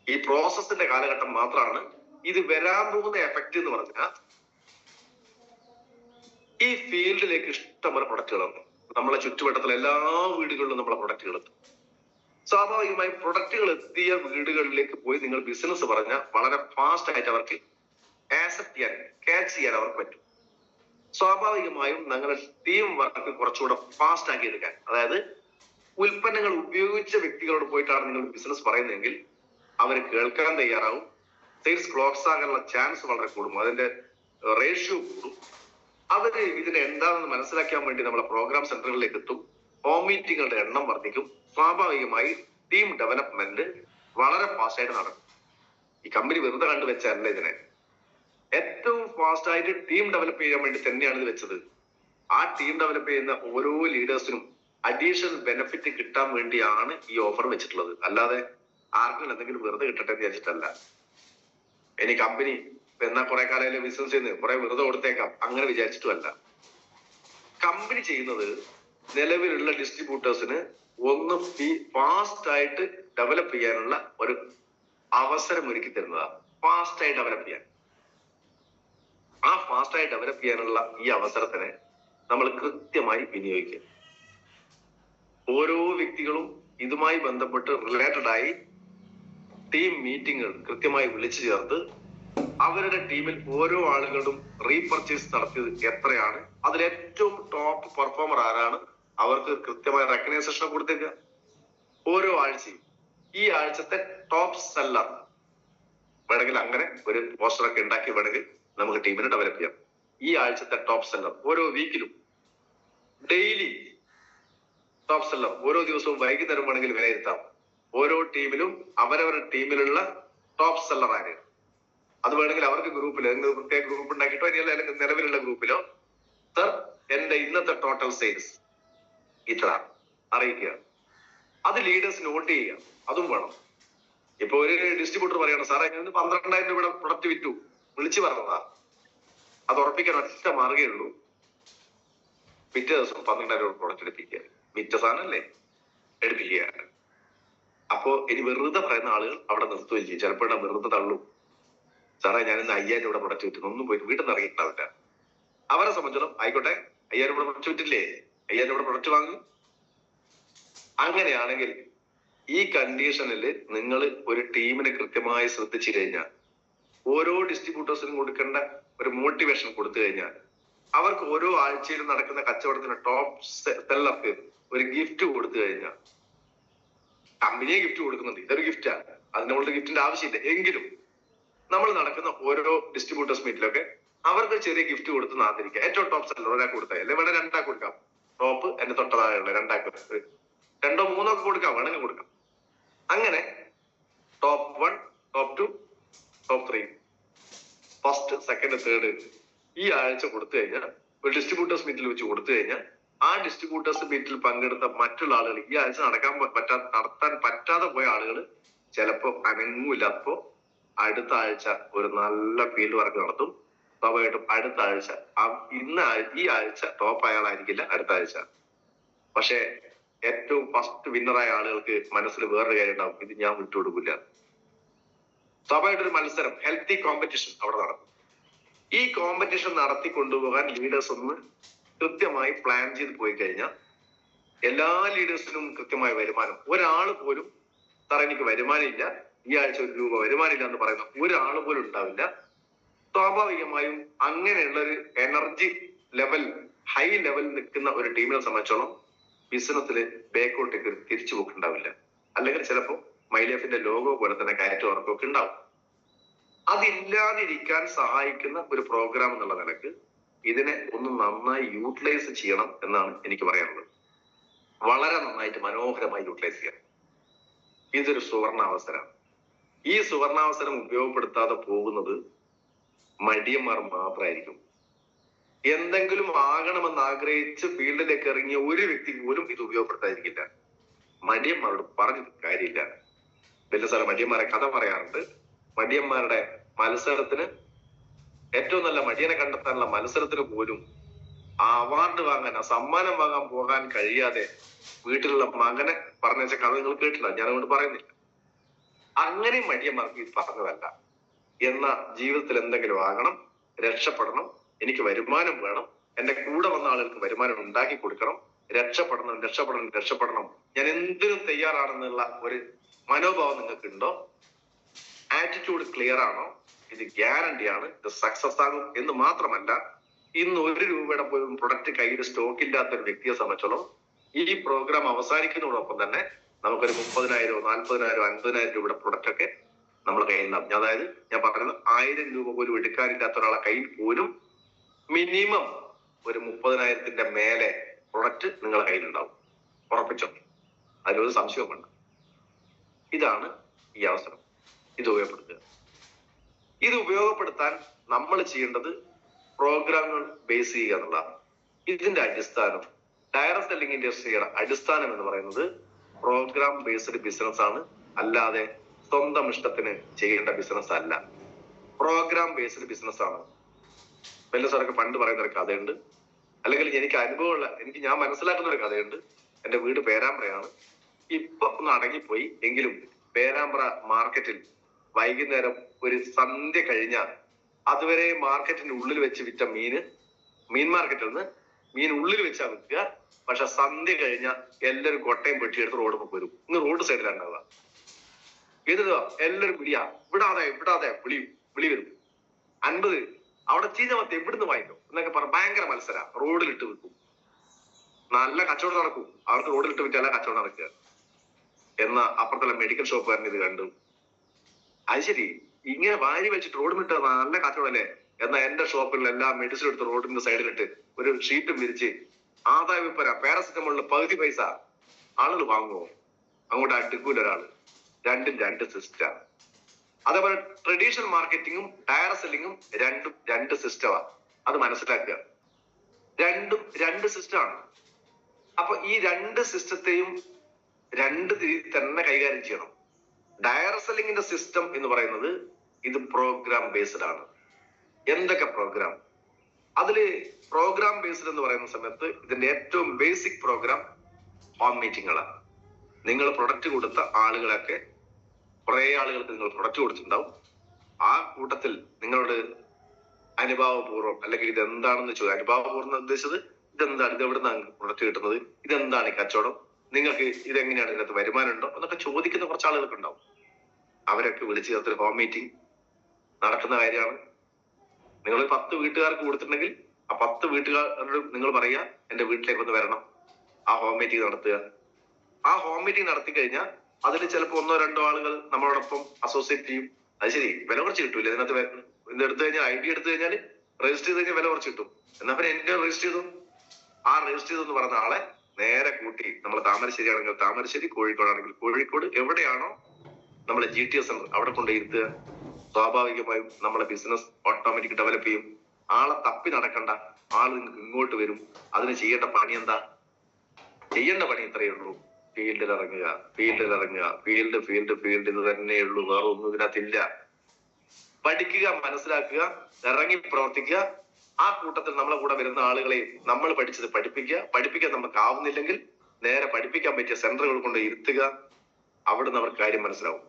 ഈ പ്രോസസ്സിന്റെ കാലഘട്ടം മാത്രമാണ്. ഇത് വരാൻ പോകുന്ന എഫക്ട് എന്ന് പറഞ്ഞാൽ ഈ ഫീൽഡിലേക്ക് ഇഷ്ടംപോലെ പ്രൊഡക്റ്റുകളുണ്ട്. നമ്മളെ ചുറ്റുവട്ടത്തിലെ എല്ലാ വീടുകളിലും നമ്മളെ പ്രൊഡക്റ്റുകൾ എത്തും. സ്വാഭാവികമായും പ്രൊഡക്റ്റുകൾ എത്തിയ വീടുകളിലേക്ക് പോയി നിങ്ങൾ ബിസിനസ് പറഞ്ഞാൽ വളരെ ഫാസ്റ്റ് ആയിട്ട് അവർക്ക് ആക്സെപ്റ്റ് ചെയ്യാൻ, ക്യാച്ച് ചെയ്യാൻ അവർക്ക് പറ്റും. സ്വാഭാവികമായും നിങ്ങളുടെ ടീം വർക്ക് കുറച്ചുകൂടെ ഫാസ്റ്റ് ആക്കി എടുക്കാൻ, അതായത് ഉൽപ്പന്നങ്ങൾ ഉപയോഗിച്ച വ്യക്തികളോട് പോയിട്ടാണ് നിങ്ങൾ ബിസിനസ് പറയുന്നതെങ്കിൽ അവർ കേൾക്കാൻ തയ്യാറാവും. സെയിൽസ് ക്ലോസ് ആകാനുള്ള ചാൻസ് വളരെ കൂടും, അതിന്റെ റേഷ്യോ കൂടും. അവര് ഇതിന് എന്താണെന്ന് മനസ്സിലാക്കാൻ വേണ്ടി നമ്മളെ പ്രോഗ്രാം സെന്ററുകളിലേക്ക് എത്തും. ഹോം മീറ്റിങ്ങുകളുടെ എണ്ണം വർദ്ധിക്കും. സ്വാഭാവികമായി ടീം ഡെവലപ്മെന്റ് വളരെ ഫാസ്റ്റ് ആയിട്ട് നടക്കും. ഈ കമ്പനി വെറുതെ കണ്ടുവെച്ചല്ല ഇതിനെ, ഏറ്റവും ഫാസ്റ്റ് ആയിട്ട് ടീം ഡെവലപ്പ് ചെയ്യാൻ വേണ്ടി തന്നെയാണ് ഇത് വെച്ചത്. ആ ടീം ഡെവലപ്പ് ചെയ്യുന്ന ഓരോ ലീഡേഴ്സിനും അഡീഷണൽ ബെനിഫിറ്റ് കിട്ടാൻ വേണ്ടിയാണ് ഈ ഓഫർ വെച്ചിട്ടുള്ളത്. അല്ലാതെ ആർക്കും എന്തെങ്കിലും വെറുതെ കിട്ടട്ടെ എന്ന് വിചാരിച്ചിട്ടല്ല. ഇനി കമ്പനി എന്നാ കുറെ കാലം ബിസിനസ് ചെയ്യുന്നത് കുറെ വെറുതെ കൊടുത്തേക്കാം അങ്ങനെ വിചാരിച്ചിട്ടുമല്ല. കമ്പനി ചെയ്യുന്നത് നിലവിലുള്ള ഡിസ്ട്രിബ്യൂട്ടേഴ്സിന് ഒന്ന് ഫാസ്റ്റ് ആയിട്ട് ഡെവലപ്പ് ചെയ്യാനുള്ള ഒരു അവസരം ഒരുക്കി തരുന്നതാണ്. ഫാസ്റ്റായി ഡെവലപ്പ് ചെയ്യാൻ, ആ ഫാസ്റ്റായി ഡെവലപ്പ് ചെയ്യാനുള്ള ഈ അവസരത്തിനെ നമ്മൾ കൃത്യമായി വിനിയോഗിക്കുക. ഓരോ വ്യക്തികളും ഇതുമായി ബന്ധപ്പെട്ട് റിലേറ്റഡ് ആയി ടീം മീറ്റിങ്ങുകൾ കൃത്യമായി വിളിച്ചു ചേർത്ത് അവരുടെ ടീമിൽ ഓരോ ആളുകളും റീപർച്ചേസ് നടത്തിയത് എത്രയാണ്, അതിൽ ഏറ്റവും ടോപ്പ് പെർഫോമർ ആരാണ്, അവർക്ക് കൃത്യമായ റെക്കഗ്നൈസേഷൻ കൊടുത്തേക്കുക. ഓരോ ആഴ്ചയും ഈ ആഴ്ചത്തെ ടോപ്പ് സെല്ലർ വേണമെങ്കിൽ അങ്ങനെ ഒരു പോസ്റ്ററൊക്കെ ഉണ്ടാക്കി വേണമെങ്കിൽ നമുക്ക് ടീമിനെ ഡെവലപ്പ് ചെയ്യാം. ഈ ആഴ്ചത്തെ ടോപ്പ് സെല്ലർ ഓരോ വീക്കിലും, ഡെയിലി ടോപ്പ് സെല്ലർ ഓരോ ദിവസവും വൈകുന്നേരം വേണമെങ്കിൽ വിലയിരുത്താം. ഓരോ ടീമിലും അവരവരുടെ ടീമിലുള്ള ടോപ്പ് സെല്ലർ ആര്, അത് വേണമെങ്കിൽ അവർക്ക് ഗ്രൂപ്പിൽ പ്രത്യേക ഗ്രൂപ്പ് ഉണ്ടാക്കിയിട്ടോ അല്ലെങ്കിൽ നിലവിലുള്ള ഗ്രൂപ്പിലോ സർ എന്റെ ഇന്നത്തെ ടോട്ടൽ സെയിൽസ് ഇത്ര അറിയിക്കുക. അത് ലീഡേഴ്സ് നോട്ട് ചെയ്യുക, അതും വേണം. ഇപ്പൊ ഒരു ഡിസ്ട്രിബ്യൂട്ടർ പറയണം സാറേ ഞാൻ 12,000 രൂപയുടെ പ്രൊഡക്റ്റ് വിറ്റു, വിളിച്ചു പറഞ്ഞതാ, അത് ഉറപ്പിക്കാൻ ഒറ്റ മാർഗേ ഉള്ളൂ, പിറ്റേ ദിവസം 12,000 രൂപ പ്രൊഡക്റ്റ് എടുപ്പിക്കുക. വിറ്റ സാധനല്ലേ എടുപ്പിക്കുക. അപ്പോ ഇനി വെറുതെ പറയുന്ന ആളുകൾ അവിടെ നിർത്തുകയും ചെയ്യും. ചിലപ്പോൾ വെറുതെ തള്ളും, സാറേ ഞാൻ ഇന്ന് 5,000 രൂപ പ്രൊഡക്റ്റ് വിറ്റു, ഒന്നും പോയി വീട്ടിൽ നിന്ന് ഇറങ്ങിയിട്ടുണ്ടാവില്ല. അവരെ സംബന്ധിച്ചിടത്തോളം ആയിക്കോട്ടെ 5,000 രൂപ പ്രൊഡക്റ്റ് വിറ്റില്ലേ, 5,000 രൂപ പ്രൊഡക്റ്റ് വാങ്ങും. അങ്ങനെയാണെങ്കിൽ ഈ കണ്ടീഷനിൽ നിങ്ങൾ ഒരു ടീമിനെ കൃത്യമായി ശ്രദ്ധിച്ചു കഴിഞ്ഞാൽ, ഓരോ ഡിസ്ട്രിബ്യൂട്ടേഴ്സിനും കൊടുക്കേണ്ട ഒരു മോട്ടിവേഷൻ കൊടുത്തു കഴിഞ്ഞാൽ, അവർക്ക് ഓരോ ആഴ്ചയിലും നടക്കുന്ന കച്ചവടത്തിന് ടോപ്പ് സെല്ലർക്ക് ഒരു ഗിഫ്റ്റ് കൊടുത്തു കഴിഞ്ഞാൽ കമ്പനിയെ ഗിഫ്റ്റ് കൊടുക്കുന്നുണ്ട്, ഇതൊരു ഗിഫ്റ്റാണ്, അതിനുള്ള ഗിഫ്റ്റിന്റെ ആവശ്യമില്ല. എങ്കിലും നമ്മൾ നടക്കുന്ന ഓരോ ഡിസ്ട്രിബ്യൂട്ടേഴ്സ് മീറ്റിലൊക്കെ അവർക്ക് ചെറിയ ഗിഫ്റ്റ് കൊടുത്ത് ആദരിക്കുക. ഏറ്റവും ടോപ്പ് സെല്ലർ ഒരാൾക്ക് കൊടുത്താൽ, അല്ലെ വേണേ രണ്ടാൾക്ക് കൊടുക്കാം. ടോപ്പ് എന്റെ തൊട്ടതായുള്ള രണ്ടാൾക്ക്, രണ്ടോ മൂന്നോ ഒക്കെ കൊടുക്കാം, വേണമെങ്കിൽ കൊടുക്കാം. അങ്ങനെ top 1, top 2, top 3, first, second, third ഈ ആഴ്ച കൊടുത്തു കഴിഞ്ഞാൽ, ഒരു ഡിസ്ട്രിബ്യൂട്ടേഴ്സ് മീറ്റിൽ വെച്ച് കൊടുത്തു കഴിഞ്ഞാൽ, ആ ഡിസ്ട്രിബ്യൂട്ടേഴ്സ് മീറ്റിൽ പങ്കെടുത്ത മറ്റുള്ള ആളുകൾ, ഈ ആഴ്ച നടത്താൻ പറ്റാതെ പോയ ആളുകൾ ചിലപ്പോൾ അനങ്ങൂല്ലാത്തപ്പോ അടുത്ത ആഴ്ച ഒരു നല്ല ഫീൽഡ് വർക്ക് നടത്തും. സ്വാഭാവികമായിട്ടും അടുത്ത ആഴ്ച ഈ ആഴ്ച ടോപ്പ് അയാളായിരിക്കില്ല അടുത്ത ആഴ്ച. പക്ഷെ ഏറ്റവും ഫസ്റ്റ് വിന്നറായ ആളുകൾക്ക് മനസ്സിൽ വേറൊരു കാര്യം ഉണ്ടാവും, ഇത് ഞാൻ വിട്ടുകൊടുക്കില്ല. സ്വാഭാവികമായിട്ടൊരു മത്സരം, ഹെൽത്തി കോമ്പറ്റീഷൻ അവിടെ നടക്കും. ഈ കോമ്പറ്റീഷൻ നടത്തി കൊണ്ടുപോകാൻ ലീഡേഴ്സ് ഒന്ന് കൃത്യമായി പ്ലാൻ ചെയ്ത് പോയി കഴിഞ്ഞാൽ എല്ലാ ലീഡേഴ്സിനും കൃത്യമായ വരുമാനം, ഒരാൾ പോലും സാർ എനിക്ക് വരുമാനമില്ല, ഈ ആഴ്ച 1 രൂപ വരുമാനമില്ല എന്ന് പറയുന്ന ഒരാൾ പോലും ഉണ്ടാവില്ല. സ്വാഭാവികമായും അങ്ങനെയുള്ള ഒരു എനർജി ലെവൽ, ഹൈ ലെവലിൽ നിൽക്കുന്ന ഒരു ടീമിനെ സംബന്ധിച്ചോളം ബിസിനസ്സിൽ ബാക്കോട്ടേക്ക് തിരിച്ചു പോക്കുണ്ടാവില്ല. അല്ലെങ്കിൽ ചിലപ്പോൾ മൈലൈഫിന്റെ ലോഗോ പോലെ തന്നെ കയറ്റം ഉറക്കമൊക്കെ ഉണ്ടാവും. അതില്ലാതിരിക്കാൻ സഹായിക്കുന്ന ഒരു പ്രോഗ്രാം എന്നുള്ള നിലക്ക് ഇതിനെ ഒന്ന് നന്നായി യൂട്ടിലൈസ് ചെയ്യണം എന്നാണ് എനിക്ക് പറയാനുള്ളത്. വളരെ നന്നായിട്ട് മനോഹരമായി യൂട്ടിലൈസ് ചെയ്യണം. ഇതൊരു സുവർണാവസരമാണ്. ഈ സുവർണാവസരം ഉപയോഗപ്പെടുത്താതെ പോകുന്നത് മടിയന്മാർ മാത്രമായിരിക്കും. എന്തെങ്കിലും ആകണമെന്ന് ആഗ്രഹിച്ച് ഫീൽഡിലേക്ക് ഇറങ്ങിയ ഒരു വ്യക്തി പോലും ഇത് ഉപയോഗപ്പെടുത്താതിരിക്കില്ല. മടിയന്മാരോട് പറഞ്ഞത് കാര്യമില്ല. വലിയ സാറ് മടിയന്മാരെ കഥ പറയാറുണ്ട്. മടിയന്മാരുടെ മത്സരത്തിന്, ഏറ്റവും നല്ല മടിയനെ കണ്ടെത്താനുള്ള മത്സരത്തിന് പോലും ആ അവാർഡ് വാങ്ങാൻ, ആ സമ്മാനം വാങ്ങാൻ പോകാൻ കഴിയാതെ വീട്ടിലുള്ള മകനെ പറഞ്ഞ കഥ നിങ്ങൾ കേട്ടില്ല, ഞാൻ അതുകൊണ്ട് പറയുന്നില്ല. അങ്ങനെ മടിയന്മാർക്ക് ഇത് പറഞ്ഞതല്ല. എന്ന ജീവിതത്തിൽ എന്തെങ്കിലും ആകണം, രക്ഷപ്പെടണം, എനിക്ക് വരുമാനം വേണം, എന്റെ കൂടെ വന്ന ആളുകൾക്ക് വരുമാനം ഉണ്ടാക്കി കൊടുക്കണം, രക്ഷപ്പെടണം, ഞാൻ എന്തിനും തയ്യാറാണെന്നുള്ള ഒരു മനോഭാവം നിങ്ങൾക്ക് ഉണ്ടോ, ആറ്റിറ്റ്യൂഡ് ക്ലിയർ ആണോ, ഇത് ഗ്യാരണ്ടിയാണ്, ഇത് സക്സസ് ആകും എന്ന് മാത്രമല്ല, ഇന്ന് 1 രൂപയുടെ പോലും പ്രൊഡക്റ്റ് കയ്യിൽ സ്റ്റോക്ക് ഇല്ലാത്ത ഒരു വ്യക്തിയെ സംബന്ധിച്ചോളം ഈ പ്രോഗ്രാം അവസാനിക്കുന്നതോടൊപ്പം തന്നെ നമുക്കൊരു 30,000, 40,000, 50,000 രൂപയുടെ പ്രൊഡക്റ്റ് ഒക്കെ നമ്മളെ കയ്യിൽ നിന്നാവും. അതായത് ഞാൻ പറയുന്നത് 1000 രൂപ പോലും എടുക്കാനില്ലാത്ത ഒരാളെ കയ്യിൽ പോലും മിനിമം ഒരു 30,000-ന്റെ മേലെ പ്രൊഡക്റ്റ് നിങ്ങളുടെ കയ്യിലുണ്ടാവും. ഉറപ്പിച്ചോ, അതിലൊരു സംശയവും വേണ്ട. ഇതാണ് ഈ അവസരം. ഇത് ഉപയോഗപ്പെടുത്തുക. ഇത് ഉപയോഗപ്പെടുത്താൻ നമ്മൾ ചെയ്യേണ്ടത് പ്രോഗ്രാമുകൾ ബേസ് ചെയ്യുക എന്നുള്ളതാണ്. ഇതിന്റെ അടിസ്ഥാനം, ഡയറക്ട് സെല്ലിംഗ് ഇൻഡസ്ട്രിയുടെ അടിസ്ഥാനം എന്ന് പറയുന്നത് പ്രോഗ്രാം ബേസ്ഡ് ബിസിനസ് ആണ്, അല്ലാതെ സ്വന്തം ഇഷ്ടത്തിന് ചെയ്യേണ്ട ബിസിനസ് അല്ല. പ്രോഗ്രാം ബേസ്ഡ് ബിസിനസ് ആണ്. വലിയ സാറൊക്കെ പണ്ട് പറയുന്ന ഒരു കഥയുണ്ട്, അല്ലെങ്കിൽ എനിക്ക് അനുഭവമുള്ള, ഞാൻ മനസ്സിലാക്കുന്ന ഒരു കഥയുണ്ട്. എന്റെ വീട് പേരാമ്പ്രയാണ്. ഇപ്പൊ ഒന്ന് അടങ്ങിപ്പോയി, എങ്കിലും പേരാമ്പ്ര മാർക്കറ്റിൽ വൈകുന്നേരം ഒരു സന്ധ്യ കഴിഞ്ഞാൽ അതുവരെ മാർക്കറ്റിന്റെ ഉള്ളിൽ വെച്ച് വിറ്റ മീൻ മാർക്കറ്റിൽ നിന്ന് മീൻ ഉള്ളിൽ വെച്ചാ വിൽക്കുക. പക്ഷെ സന്ധ്യ കഴിഞ്ഞാൽ എല്ലാവരും കൊട്ടയും പെട്ടിയെടുത്ത് റോഡ് വരും. ഇന്ന് റോഡ് സൈഡിലുണ്ടാവുക. എഴുതുക, എല്ലാവരും വിടാതെ വിളി വരും. 50 അവിടെ ചീഞ്ഞമത്തെ എവിടുന്ന് വാങ്ങിക്കും എന്നൊക്കെ പറഞ്ഞ ഭയങ്കര മത്സര. റോഡിലിട്ട് വിൽക്കും, നല്ല കച്ചവടം നടക്കും. അവർക്ക് റോഡിലിട്ട് വിറ്റാല കച്ചവടം നടക്കുക. എന്നാ അപ്പുറത്തുള്ള മെഡിക്കൽ ഷോപ്പുകാരൻ ഇത് കണ്ടു. അത് ശരി, ഇങ്ങനെ വാരി വെച്ചിട്ട് റോഡ് വിട്ട് നല്ല കച്ചവടം അല്ലേ, എന്നാൽ എന്റെ ഷോപ്പിൽ എല്ലാ മെഡിസിൻ എടുത്ത് റോഡിന്റെ സൈഡിലിട്ട് ഒരു ഷീറ്റും വിരിച്ച് ആദായ വിൽപ്പന, പാരസെറ്റമോളിന് പകുതി പൈസ, ആളുകൾ വാങ്ങുമോ? അങ്ങോട്ട് അടുക്കൂല ഒരാള്. രണ്ടും 2 സിസ്റ്റം. അതേപോലെ ട്രഡീഷണൽ മാർക്കറ്റിങ്ങും ഡയറക്ട് സെല്ലിങ്ങും രണ്ടും 2 സിസ്റ്റമാണ്. അത് മനസ്സിലാക്കുക. രണ്ടും 2 സിസ്റ്റമാണ്. അപ്പൊ ഈ 2 സിസ്റ്റത്തെയും 2 രീതിയിൽ തന്നെ കൈകാര്യം ചെയ്യണം. ഡയറക്ട് സെല്ലിങ്ങിന്റെ സിസ്റ്റം എന്ന് പറയുന്നത് ഇത് പ്രോഗ്രാം ബേസ്ഡ് ആണ്. എന്തൊക്കെ പ്രോഗ്രാം? അതില് പ്രോഗ്രാം ബേസ്ഡ് എന്ന് പറയുന്ന സമയത്ത് ഇതിന്റെ ഏറ്റവും ബേസിക് പ്രോഗ്രാം ഹോം മീറ്റിങ്ങുകളാണ്. നിങ്ങൾ പ്രൊഡക്റ്റ് കൊടുത്ത ആളുകളൊക്കെ, കുറെ ആളുകൾക്ക് നിങ്ങൾ പ്രൊഡക്റ്റ് കൊടുത്തിട്ടുണ്ടാവും. ആ കൂട്ടത്തിൽ നിങ്ങളോട് അനുഭാവപൂർവ്വം, അല്ലെങ്കിൽ ഇതെന്താണെന്ന് ചോദിക്കുക. അനുഭാവപൂർവ്വം ഉദ്ദേശിച്ചത് ഇതെന്താണ്, ഇത് എവിടുന്നാണ് പ്രൊഡക്റ്റ് കിട്ടുന്നത്, ഇതെന്താണ് ഈ കച്ചവടം, നിങ്ങൾക്ക് ഇതെങ്ങനെയാണ്, ഇതിനകത്ത് വരുമാനം ഉണ്ടോ എന്നൊക്കെ ചോദിക്കുന്ന കുറച്ച് ആളുകൾക്ക് ഉണ്ടാവും. അവരൊക്കെ വിളിച്ച് ചേർത്തൊരു ഹോം മീറ്റിംഗ് നടക്കുന്ന കാര്യമാണ്. നിങ്ങൾ 10 വീട്ടുകാർക്ക് കൊടുത്തിട്ടുണ്ടെങ്കിൽ ആ 10 വീട്ടുകാരോട് നിങ്ങൾ പറയുക, എന്റെ വീട്ടിലേക്ക് ഒന്ന് വരണം, ആ ഹോം മീറ്റിംഗ് നടത്തുക. ആ ഹോം മീറ്റിംഗ് നടത്തി കഴിഞ്ഞാൽ അതിൽ ചിലപ്പോൾ 1-2 ആളുകൾ നമ്മളോടൊപ്പം അസോസിയേറ്റ് ചെയ്യും. അത് ശരി, വില കുറച്ച് കിട്ടൂല. ഇതിനകത്ത് ഇത് എടുത്തു കഴിഞ്ഞാൽ, ID എടുത്തു കഴിഞ്ഞാൽ രജിസ്റ്റർ ചെയ്ത് കഴിഞ്ഞാൽ വില കുറച്ച് കിട്ടും. എന്നാ പിന്നെ എന്റെ രജിസ്റ്റർ ചെയ്തു. ആ രജിസ്റ്റർ ചെയ്തെന്ന് പറഞ്ഞ ആളെ നേരെ കൂട്ടി, നമ്മൾ താമരശ്ശേരി ആണെങ്കിൽ താമരശ്ശേരി, കോഴിക്കോടാണെങ്കിൽ കോഴിക്കോട്, എവിടെയാണോ നമ്മളെ GTS സെന്റർ അവിടെ കൊണ്ടിരുത്തുക. സ്വാഭാവികമായും നമ്മളെ ബിസിനസ് ഓട്ടോമാറ്റിക് ഡെവലപ്പ് ചെയ്യും. ആളെ തപ്പി നടക്കണ്ട, ആള് നിങ്ങൾക്ക് ഇങ്ങോട്ട് വരും. അതിന് ചെയ്യേണ്ട പണി എന്താ? ചെയ്യേണ്ട പണി ഇത്രയേ ഉള്ളൂ. ഫീൽഡിൽ ഇറങ്ങുക, ഫീൽഡ് ഇത് തന്നെയുള്ളൂ. വേറെ ഒന്നും ഇതിനകത്തില്ല. പഠിക്കുക, മനസ്സിലാക്കുക, ഇറങ്ങി പ്രവർത്തിക്കുക. ആ കൂട്ടത്തിൽ നമ്മളെ കൂടെ വരുന്ന ആളുകളെ നമ്മൾ പഠിച്ചത് പഠിപ്പിക്കാൻ നമുക്ക് ആവുന്നില്ലെങ്കിൽ നേരെ പഠിപ്പിക്കാൻ പറ്റിയ സെന്ററുകൾ കൊണ്ട് ഇരുത്തുക. അവിടുന്ന് അവർക്ക് കാര്യം മനസ്സിലാവും.